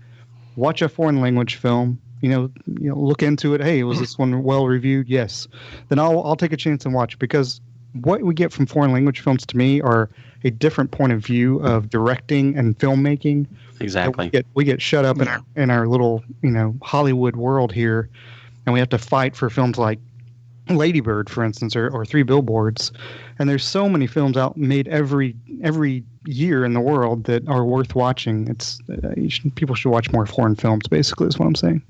watch a foreign language film. Look into it. Hey, was this one well reviewed? Yes. Then I'll take a chance and watch it because what we get from foreign language films to me are a different point of view of directing and filmmaking. Exactly. We get shut up in our little Hollywood world here, and we have to fight for films like Lady Bird, for instance, or Three Billboards. And there's so many films made every year in the world that are worth watching. It's people should watch more foreign films. Basically, is what I'm saying.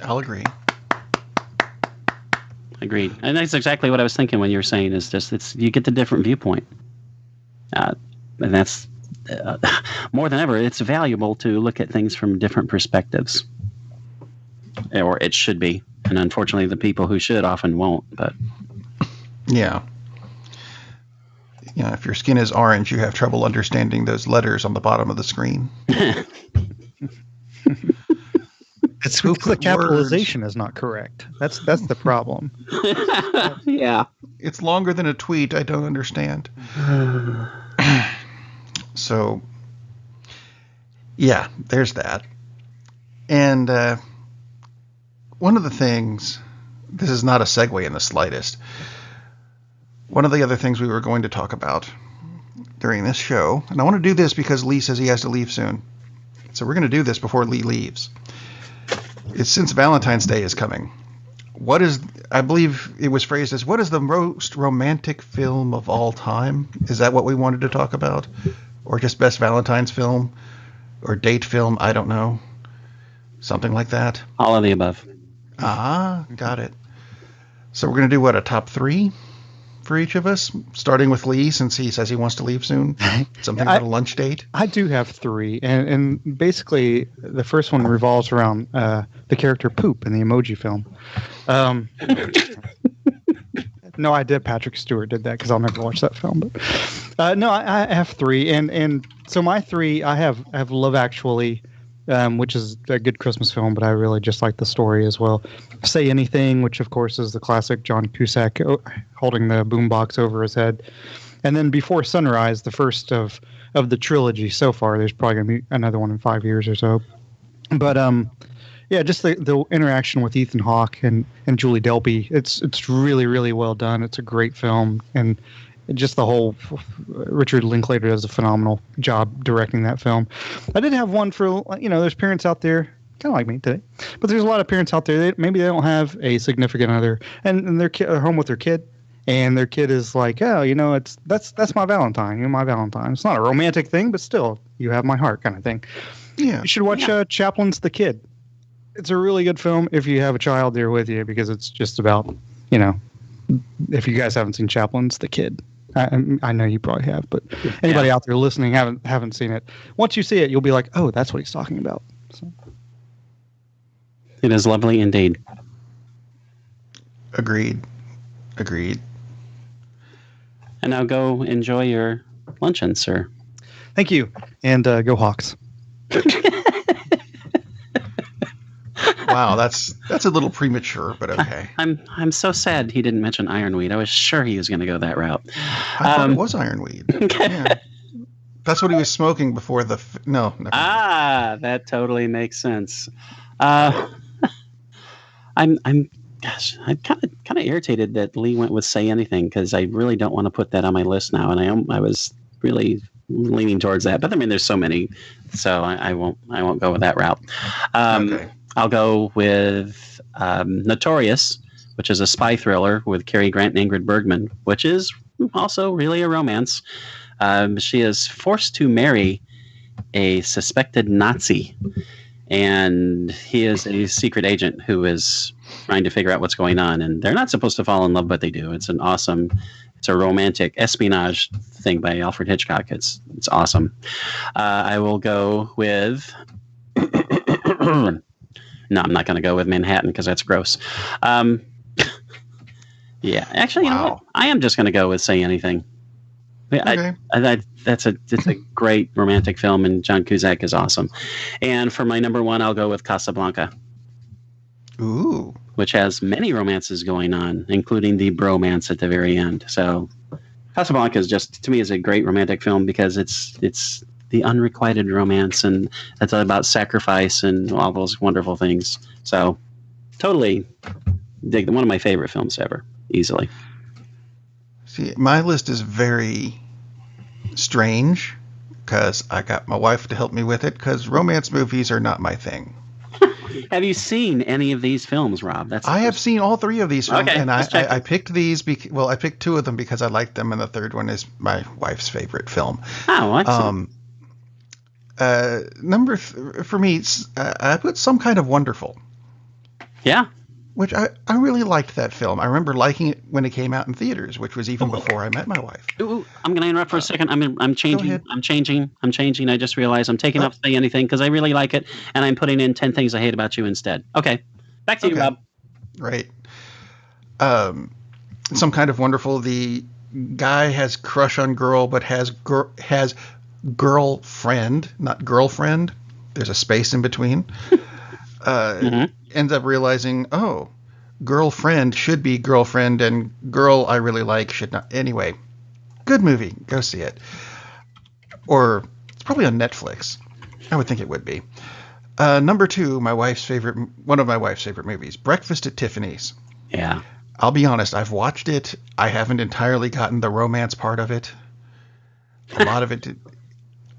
I'll agree. Agreed. And that's exactly what I was thinking when you were saying is just you get the different viewpoint. And that's more than ever, it's valuable to look at things from different perspectives. Or it should be. And unfortunately, the people who should often won't. But yeah. If your skin is orange, you have trouble understanding those letters on the bottom of the screen. It's because the capitalization is not correct. That's the problem. Yeah. It's longer than a tweet. I don't understand. So, yeah, there's that. And one of the things, this is not a segue in the slightest. One of the other things we were going to talk about during this show, and I want to do this because Lee says he has to leave soon. So we're going to do this before Lee leaves. It's since Valentine's Day is coming. I believe it was phrased as, what is the most romantic film of all time? Is that what we wanted to talk about? or just best Valentine's film or date film. I don't know. Something like that. All of the above. Ah, got it. So we're going to do a top 3 for each of us, starting with Lee, since he says he wants to leave soon. Something about a lunch date. I do have 3, and basically the first one revolves around the character Poop in the Emoji film. No idea Patrick Stewart did that because I'll never watch that film. But no, I have 3, and so my 3, I have Love Actually, which is a good Christmas film, but I really just like the story as well. Say Anything, which of course is the classic John Cusack holding the boombox over his head, and then Before Sunrise, the first of the trilogy so far. There's probably gonna be another one in 5 years or so, but yeah, just the interaction with Ethan Hawke and Julie Delpy. It's really, really well done. It's a great film, and just the whole Richard Linklater does a phenomenal job directing that film. I did have one for, there's parents out there kind of like me today, but there's a lot of parents out there maybe they don't have a significant other, and they're home with their kid, and their kid is like, oh, that's my Valentine. You're my Valentine. It's not a romantic thing, but still, you have my heart kind of thing. Yeah, you should watch Chaplin's The Kid. It's a really good film if you have a child there with you, because it's just about, if you guys haven't seen Chaplin's The Kid. I know you probably have, but anybody out there listening haven't seen it. Once you see it, you'll be like, oh, that's what he's talking about. So. It is lovely indeed. Agreed. And now go enjoy your luncheon, sir. Thank you, and go Hawks. Wow, that's a little premature, but okay. I'm so sad he didn't mention Ironweed. I was sure he was going to go that route. I thought it was Ironweed. Yeah. That's what he was smoking before the. No. Never mind. That totally makes sense. I'm kind of irritated that Lee went with Say Anything, because I really don't want to put that on my list now, and I was really leaning towards that. But I mean, there's so many, so I won't go with that route. Okay. I'll go with Notorious, which is a spy thriller with Cary Grant and Ingrid Bergman, which is also really a romance. She is forced to marry a suspected Nazi, and he is a secret agent who is trying to figure out what's going on. And they're not supposed to fall in love, but they do. It's a romantic espionage thing by Alfred Hitchcock. It's awesome. I will go with... No, I'm not going to go with Manhattan because that's gross. Yeah, actually, you know what? I am just going to go with Say Anything. Okay. It's a great romantic film, and John Cusack is awesome. And for my number 1, I'll go with Casablanca. Ooh. Which has many romances going on, including the bromance at the very end. So Casablanca to me is a great romantic film because it's the unrequited romance, and it's about sacrifice and all those wonderful things. So totally dig one of my favorite films ever, easily. See, my list is very strange because I got my wife to help me with it, because romance movies are not my thing. Have you seen any of these films, Rob? I have seen all 3 of these films, okay, and I picked these I picked 2 of them because I liked them, and the third one is my wife's favorite film. Oh, excellent. For me, I put Some Kind of Wonderful. Yeah. Which I really liked that film. I remember liking it when it came out in theaters, which was even before I met my wife. Ooh, I'm going to interrupt for a second. I'm changing. I'm changing. I just realized I'm taking up Say Anything because I really like it, and I'm putting in 10 Things I Hate About You instead. Okay. Back to you, Rob. Right. Some Kind of Wonderful. The guy has crush on girl, but has girlfriend, not girlfriend. There's a space in between. Ends up realizing, girlfriend should be girlfriend, and girl I really like should not. Anyway, good movie. Go see it. Or it's probably on Netflix. I would think it would be. Number 2, one of my wife's favorite movies, Breakfast at Tiffany's. Yeah. I'll be honest, I've watched it. I haven't entirely gotten the romance part of it. A lot of it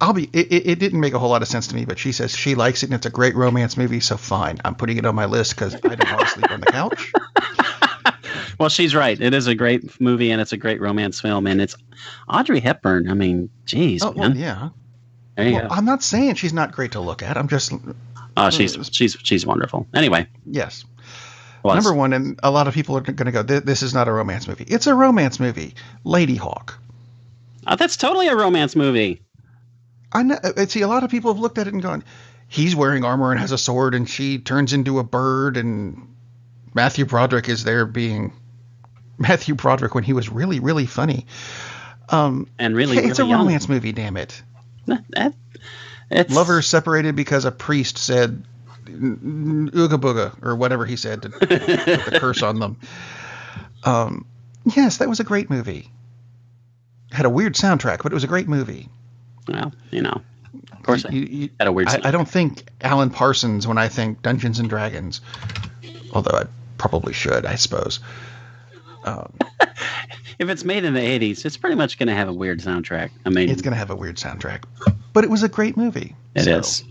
it didn't make a whole lot of sense to me, but she says she likes it and it's a great romance movie, so fine. I'm putting it on my list because I don't want to sleep on the couch. Well, she's right. It is a great movie, and it's a great romance film, and it's Audrey Hepburn. I mean, geez, Oh, man. well, yeah. There you Well, go. I'm not saying she's not great to look at. I'm just Oh, she's wonderful. Anyway, yes. was. Number one, and a lot of people are going to go, this is not a romance movie. It's a romance movie. Lady Hawk. That's totally a romance movie. I know. See, a lot of people have looked at it and gone, he's wearing armor and has a sword, and she turns into a bird, and Matthew Broderick is there being Matthew Broderick when he was really, really funny. And really, hey, it's really a young. romance movie, damn it. It's Lovers separated because a priest said ooga booga or whatever he said to put the curse on them. Yes, that was a great movie. Had a weird soundtrack, but it was a great movie. Well, of course, You- had a weird. I don't think Alan Parsons when I think Dungeons and Dragons, although I probably should, I suppose. If it's made in the 80s, it's pretty much going to have a weird soundtrack. I mean, It's going to have a weird soundtrack, but it was a great movie. it So is.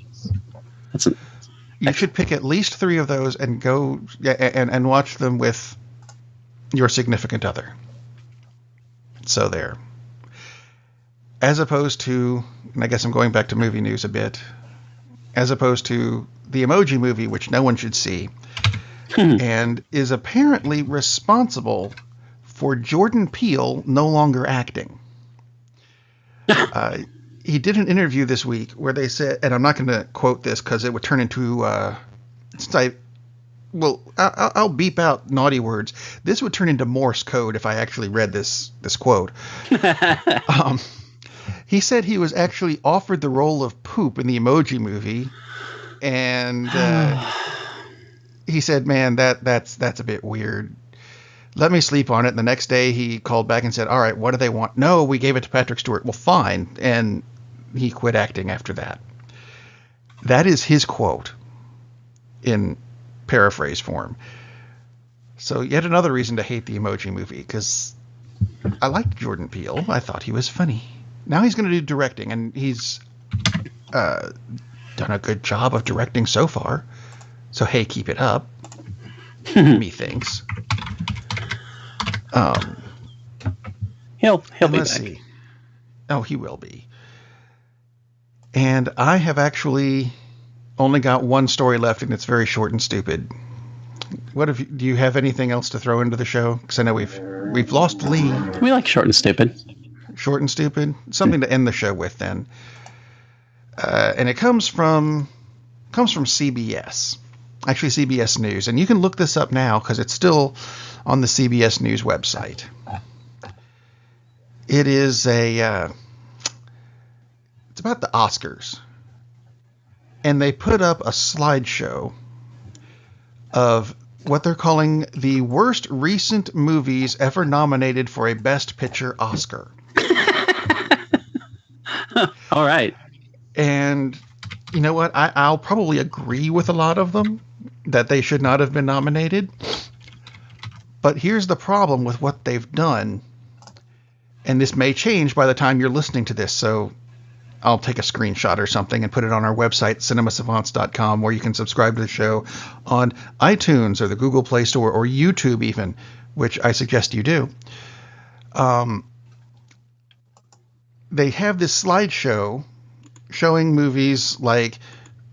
That's You should pick at least 3 of those and go and watch them with your significant other. So there. As opposed to, and I guess I'm going back to movie news a bit, as opposed to the Emoji Movie, which no one should see, and is apparently responsible for Jordan Peele no longer acting. He did an interview this week where they said, and I'm not going to quote this because it would turn into, I'll beep out naughty words. This would turn into Morse code if I actually read this quote. He said he was actually offered the role of Poop in the Emoji Movie, and he said, "Man, that's a bit weird. Let me sleep on it." And the next day, he called back and said, "All right, what do they want?" "No, we gave it to Patrick Stewart." "Well, fine," and he quit acting after that. That is his quote in paraphrase form. So yet another reason to hate the Emoji Movie, because I liked Jordan Peele. I thought he was funny. Now he's going to do directing, and he's done a good job of directing so far. So, hey, keep it up. Methinks. he'll be Let's back. see. Oh, he will be. And I have actually only got one story left, and it's very short and stupid. Do you have anything else to throw into the show? Because I know we've lost Lee. We like short and stupid. Short and stupid. Something to end the show with then. And it comes from CBS. Actually, CBS News. And you can look this up now because it's still on the CBS News website. It is it's about the Oscars. And they put up a slideshow of what they're calling the worst recent movies ever nominated for a Best Picture Oscar. All right. And you know what? I'll probably agree with a lot of them that they should not have been nominated. But here's the problem with what they've done. And this may change by the time you're listening to this. So I'll take a screenshot or something and put it on our website, cinemasavants.com, where you can subscribe to the show on iTunes or the Google Play Store or YouTube even, which I suggest you do. They have this slideshow showing movies like,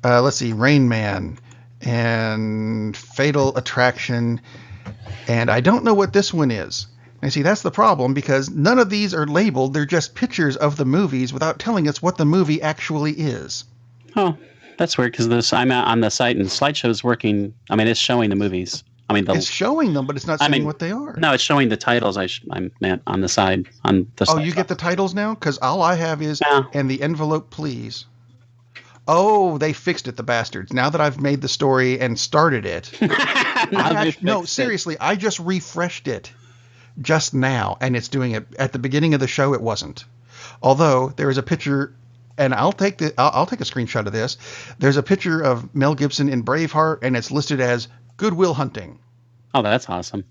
Rain Man and Fatal Attraction, and I don't know what this one is. And see, that's the problem, because none of these are labeled. They're just pictures of the movies without telling us what the movie actually is. Oh, that's weird because I'm out on the site and slideshow's working. I mean, it's showing the movies. I mean, It's showing them, but it's not saying what they are. No, it's showing the titles. I'm meant on the side on the. Oh, you get the titles now? Because all I have is "and the envelope, please." Oh, they fixed it, the bastards. Now that I've made the story and started it. Seriously, I just refreshed it just now, and it's doing it. At the beginning of the show, it wasn't. Although there is a picture, and I'll take a screenshot of this. There's a picture of Mel Gibson in Braveheart, and it's listed as Good Will Hunting. Oh, that's awesome.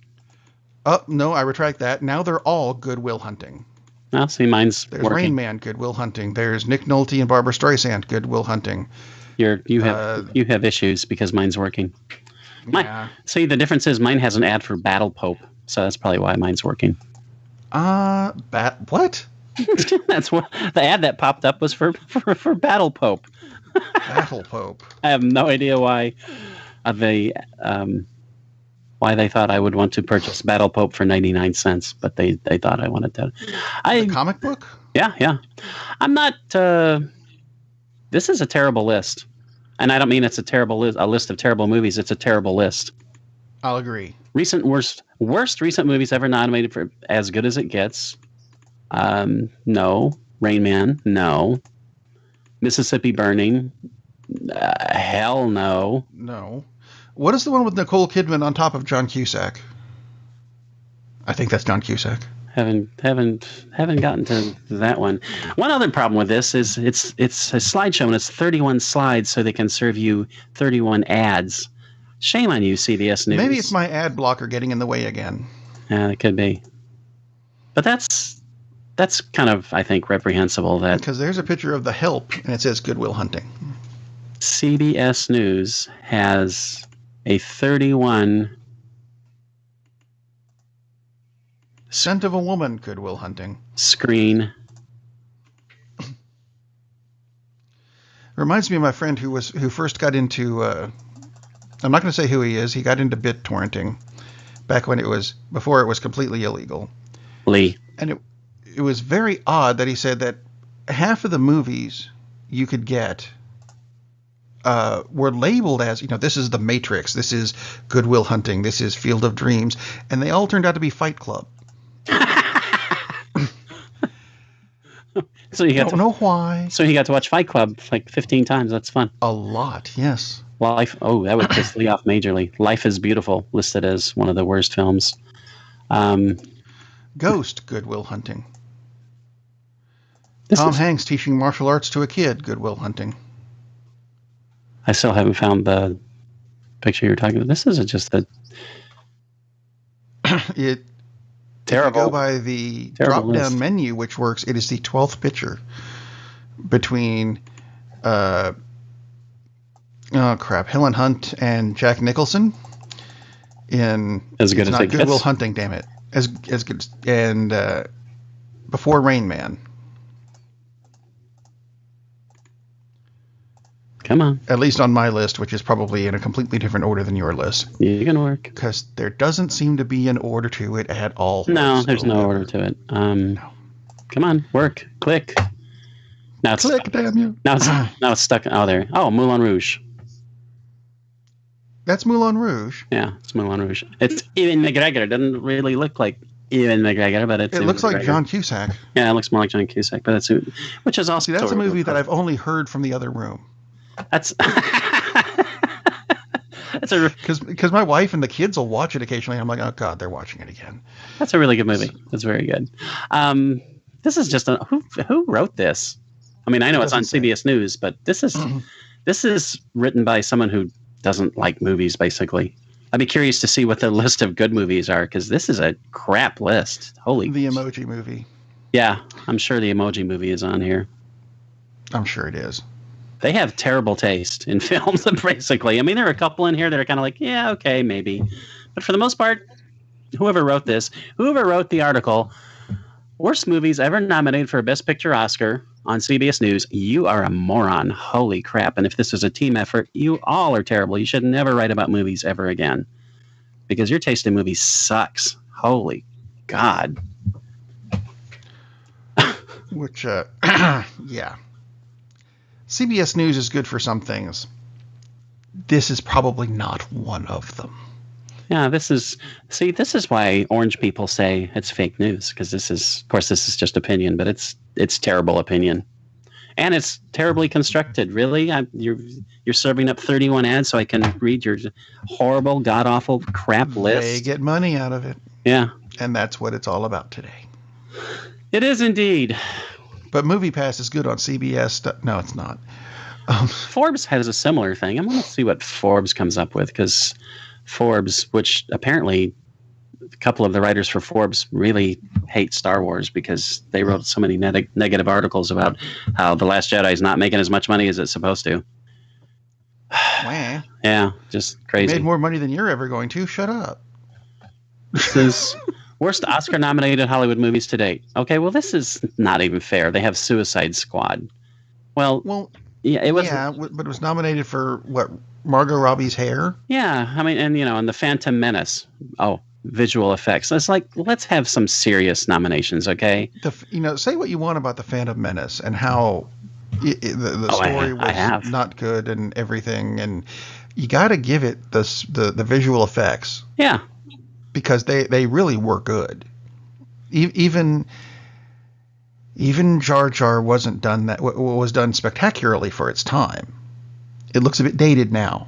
Oh, no, I retract that. Now they're all Good Will Hunting. Well, see, mine's There's working. Rain Man, Good Will Hunting. There's Nick Nolte and Barbara Streisand, Good Will Hunting. You have issues because mine's working. Yeah. See, the difference is mine has an ad for Battle Pope. So that's probably why mine's working. What? That's what the ad that popped up was for Battle Pope. Battle Pope. I have no idea why they thought I would want to purchase Battle Pope for 99 cents, but they thought I wanted to. The comic book? Yeah. I'm not. This is a terrible list, and I don't mean it's a list of terrible movies. It's a terrible list. I'll agree. Worst recent movies ever nominated for As Good as It Gets. No. Rain Man. No. Mississippi Burning. Hell no. No. What is the one with Nicole Kidman on top of John Cusack? I think that's John Cusack. Haven't gotten to that one. One other problem with this is it's a slideshow and it's 31 slides, so they can serve you 31 ads. Shame on you, CBS News. Maybe it's my ad blocker getting in the way again. Yeah, it could be. But that's kind of, I think, reprehensible. That because there's a picture of The Help and it says Good Will Hunting. CBS News has a 31 Scent of a Woman, Good Will Hunting. Screen. Reminds me of my friend who first got into I'm not going to say who he is. He got into BitTorrenting back when before it was completely illegal. Lee. And it was very odd that he said that half of the movies you could get were labeled as, this is The Matrix, this is Good Will Hunting, this is Field of Dreams, and they all turned out to be Fight Club. So you don't know why. So he got to watch Fight Club like 15 times. That's fun. A lot, yes. Life. Oh, that would piss Lee off majorly. Life is Beautiful, listed as one of the worst films. Ghost, Good Will Hunting. Tom Hanks teaching martial arts to a kid, Good Will Hunting. I still haven't found the picture you're talking about. This is just a terrible. If you go by the drop-down menu, which works, it is the 12th picture between Helen Hunt and Jack Nicholson in As Good as It Gets. Good Will Hunting, damn it. As good, and before Rain Man. Come on. At least on my list, which is probably in a completely different order than your list. You can work. Because there doesn't seem to be an order to it at all. No, there's no order to it. No. Come on, work. Click. Now it's Click, damn you. Now it's stuck. Oh, there. Oh, Moulin Rouge. That's Moulin Rouge. Yeah, it's Moulin Rouge. It's Ewan McGregor. It doesn't really look like Ewan McGregor, but it looks like John Cusack. Yeah, it looks more like John Cusack, but which is also. See, that's a movie that I've only heard from The Other Room. That's because my wife and the kids will watch it occasionally. I'm like, oh god, they're watching it again. That's a really good movie. That's very good. This is just who wrote this? I mean, I know it's on CBS News, but this is written by someone who doesn't like movies. Basically, I'd be curious to see what the list of good movies are, because this is a crap list. Holy. The Emoji Movie. Yeah, I'm sure the Emoji Movie is on here. I'm sure it is. They have terrible taste in films, basically. I mean, there are a couple in here that are kind of like, yeah, okay, maybe. But for the most part, whoever wrote the article, worst movies ever nominated for a Best Picture Oscar on CBS News, you are a moron. Holy crap. And if this was a team effort, you all are terrible. You should never write about movies ever again, because your taste in movies sucks. Holy God. Which, yeah. CBS News is good for some things. This is probably not one of them. Yeah, this is why orange people say it's fake news, because this is just opinion, but it's terrible opinion. And it's terribly constructed. Really? You're serving up 31 ads so I can read your horrible, god-awful crap list? They get money out of it. Yeah. And that's what it's all about today. It is indeed. But MoviePass is good on CBS. No, it's not. Forbes has a similar thing. I'm going to see what Forbes comes up with, because Forbes, which apparently a couple of the writers for Forbes really hate Star Wars, because they wrote so many negative articles about how The Last Jedi is not making as much money as it's supposed to. Wow. Yeah, just crazy. Made more money than you're ever going to. Shut up. This is worst Oscar-nominated Hollywood movies to date. Okay, well, this is not even fair. They have Suicide Squad. Well, yeah, it was. Yeah, but it was nominated for what? Margot Robbie's hair. Yeah, I mean, and the Phantom Menace. Oh, visual effects. It's like, let's have some serious nominations, okay? Say what you want about the Phantom Menace and how the story was not good and everything, and you got to give it the visual effects. Yeah, because they really were good. Even Jar Jar was done spectacularly for its time. It looks a bit dated now.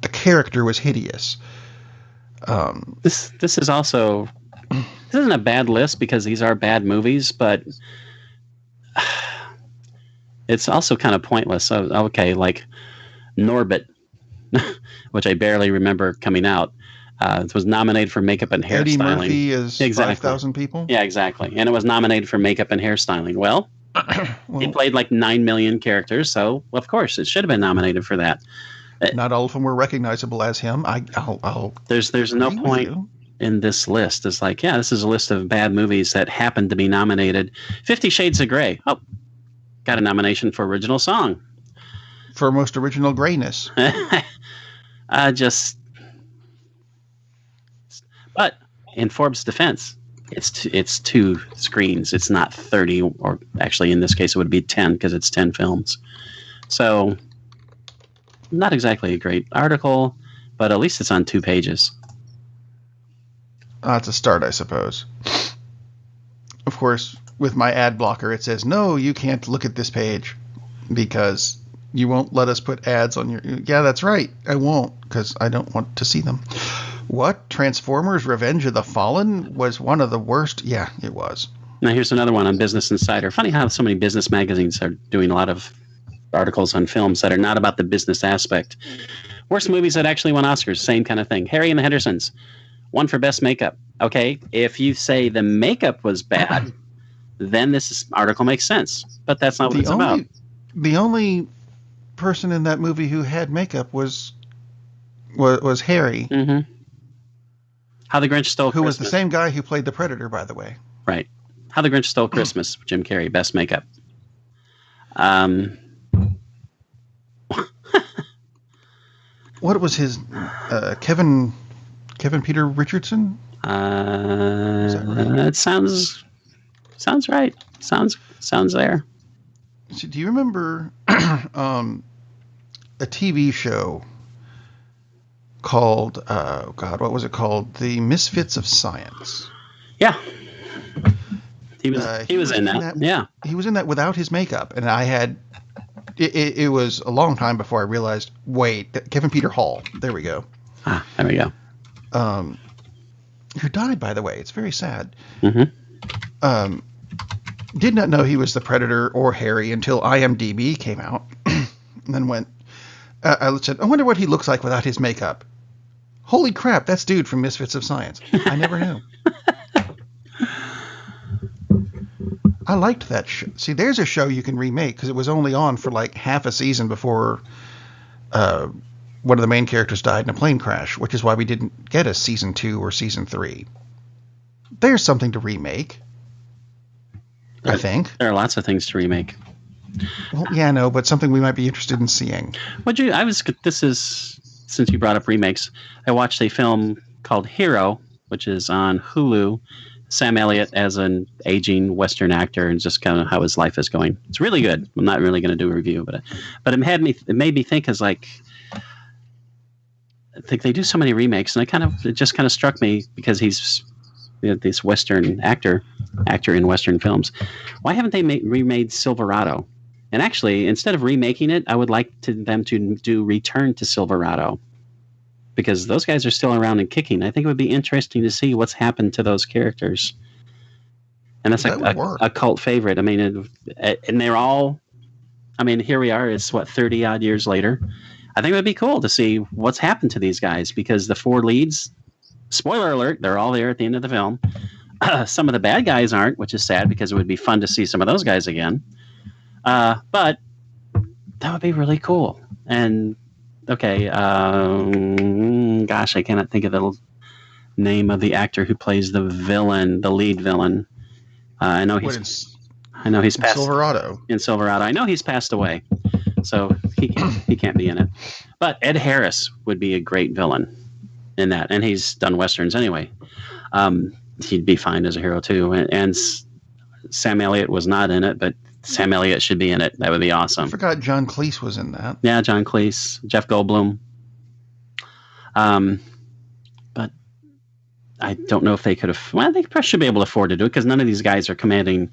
The character was hideous. This is also, this isn't a bad list because these are bad movies, but it's also kind of pointless. So, okay, like Norbit, which I barely remember coming out. It was nominated for makeup and hairstyling. Eddie Murphy is exactly. 5,000 people? Yeah, exactly. And it was nominated for makeup and hairstyling. Well, he played like 9 million characters, so of course it should have been nominated for that. Not all of them were recognizable as him. There's no point in this list. It's like, yeah, this is a list of bad movies that happened to be nominated. 50 Shades of Grey. Oh, got a nomination for original song. For most original grayness. But in Forbes' defense, it's 2 screens. It's not 30, or actually in this case it would be 10 because it's 10 films. So not exactly a great article, but at least it's on 2 pages. It's a start, I suppose. Of course, with my ad blocker, it says, no, you can't look at this page because you won't let us put ads on your... Yeah, that's right. I won't because I don't want to see them. What? Transformers Revenge of the Fallen was one of the worst? Yeah, it was. Now here's another one on Business Insider. Funny how so many business magazines are doing a lot of articles on films that are not about the business aspect. Worst movies that actually won Oscars, same kind of thing. Harry and the Hendersons, one for best makeup. Okay, if you say the makeup was bad, then this article makes sense. But that's not what it's about. The only person in that movie who had makeup was Harry. Mm-hmm. How the Grinch Stole Christmas. Who was the same guy who played the Predator, by the way. Right. How the Grinch Stole Christmas, Jim Carrey, best makeup. What was his Kevin Peter Richardson? Is that right? It sounds right. Sounds there. So do you remember a TV show called what was it called? The Misfits of Science. Yeah. He was in that. Yeah. He was in that without his makeup, and I had it was a long time before I realized, wait, Kevin Peter Hall. There we go. There we go. Who died, by the way. It's very sad. Mm-hmm. Did not know he was the Predator or Harry until IMDb came out. And then I said, I wonder what he looks like without his makeup. Holy crap, that's dude from Misfits of Science. I never knew. I liked that show. See, there's a show you can remake because it was only on for like half a season before one of the main characters died in a plane crash, which is why we didn't get a season 2 or season 3. There's something to remake, I think. There are lots of things to remake. Well, yeah, no, but something we might be interested in seeing. Since you brought up remakes, I watched a film called Hero, which is on Hulu. Sam Elliott as an aging Western actor and just kind of how his life is going. It's really good. I'm not really going to do a review, but it made me think as like, I think they do so many remakes, and it just kind of struck me because he's this Western actor in Western films. Why haven't they remade Silverado? And actually, instead of remaking it, I would like them to do Return to Silverado, because those guys are still around and kicking. I think it would be interesting to see what's happened to those characters. And that's a cult favorite. I mean, and they're all, I mean, here we are, it's 30 odd years later. I think it would be cool to see what's happened to these guys, because the 4 leads, spoiler alert, they're all there at the end of the film. Some of the bad guys aren't, which is sad because it would be fun to see some of those guys again. But that would be really cool. And okay, gosh, I cannot think of name of the actor who plays the villain, the lead villain. I know he's passed Silverado. in Silverado. I know he's passed away, so he can't be in it. But Ed Harris would be a great villain in that, and he's done westerns anyway. He'd be fine as a hero too. And Sam Elliott was not in it, but Sam Elliott should be in it. That would be awesome. I forgot John Cleese was in that. Yeah, John Cleese, Jeff Goldblum. But I don't know if they could have. Well, they should be able to afford to do it because none of these guys are commanding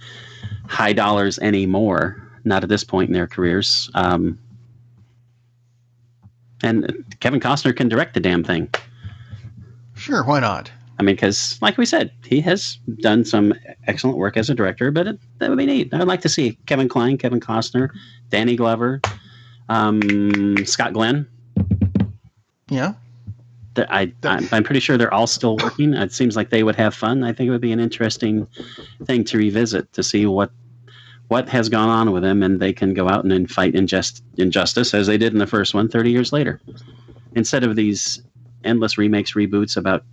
high dollars anymore. Not at this point in their careers. And Kevin Costner can direct the damn thing. Sure, why not? I mean, because, like we said, he has done some excellent work as a director, but that would be neat. I'd like to see Kevin Kline, Kevin Costner, Danny Glover, Scott Glenn. Yeah. I'm pretty sure they're all still working. It seems like they would have fun. I think it would be an interesting thing to revisit to see what has gone on with them, and they can go out and fight injustice as they did in the first one 30 years later. Instead of these endless remakes, reboots about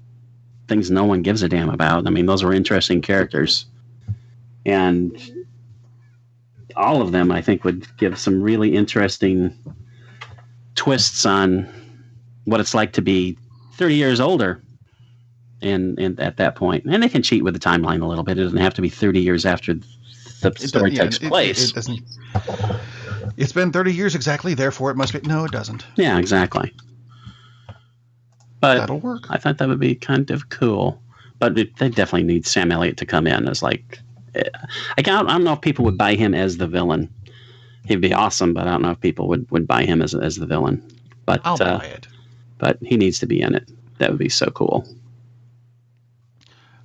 things no one gives a damn about. I mean, those were interesting characters. And all of them, I think, would give some really interesting twists on what it's like to be 30 years older and at that point. And they can cheat with the timeline a little bit. It doesn't have to be 30 years after the story takes place. It doesn't. It's been 30 years exactly, therefore it must be. No, it doesn't. Yeah, exactly. But that'll work. I thought that would be kind of cool. But they definitely need Sam Elliott to come in as like... I don't know if people would buy him as the villain. He'd be awesome, but I don't know if people would buy him as the villain. But I'll buy it. But he needs to be in it. That would be so cool.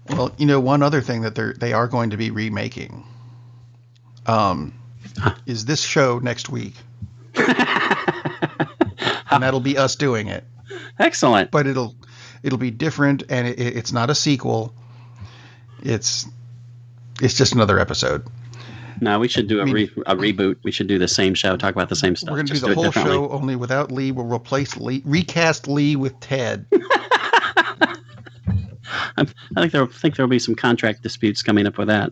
Well, one other thing that they are going to be remaking is this show next week. And that'll be us doing it. Excellent. But it'll be different, and it's not a sequel. It's just another episode. No, we should do a reboot. We should do the same show, talk about the same stuff. We're going to do the whole show only without Lee. We'll recast Lee with Ted. I think there'll be some contract disputes coming up with that.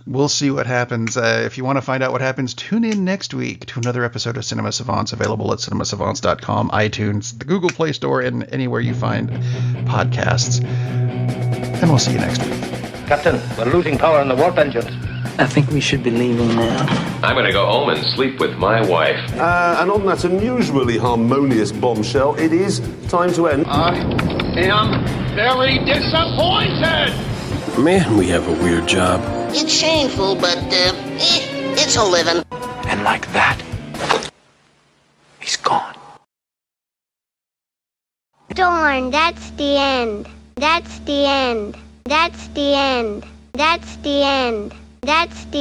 We'll see what happens. If you want to find out what happens, tune in next week to another episode of Cinema Savants, available at cinemasavants.com, iTunes, the Google Play Store, and anywhere you find podcasts. And we'll see you next week. Captain, we're losing power in the warp engines. I think we should be leaving now. I'm going to go home and sleep with my wife. And on that unusually harmonious bombshell, it is time to end. I am very disappointed! Man, we have a weird job. It's shameful, but, it's a living. And like that, he's gone. Darn, that's the end. That's the end. That's the end. That's the end. That's the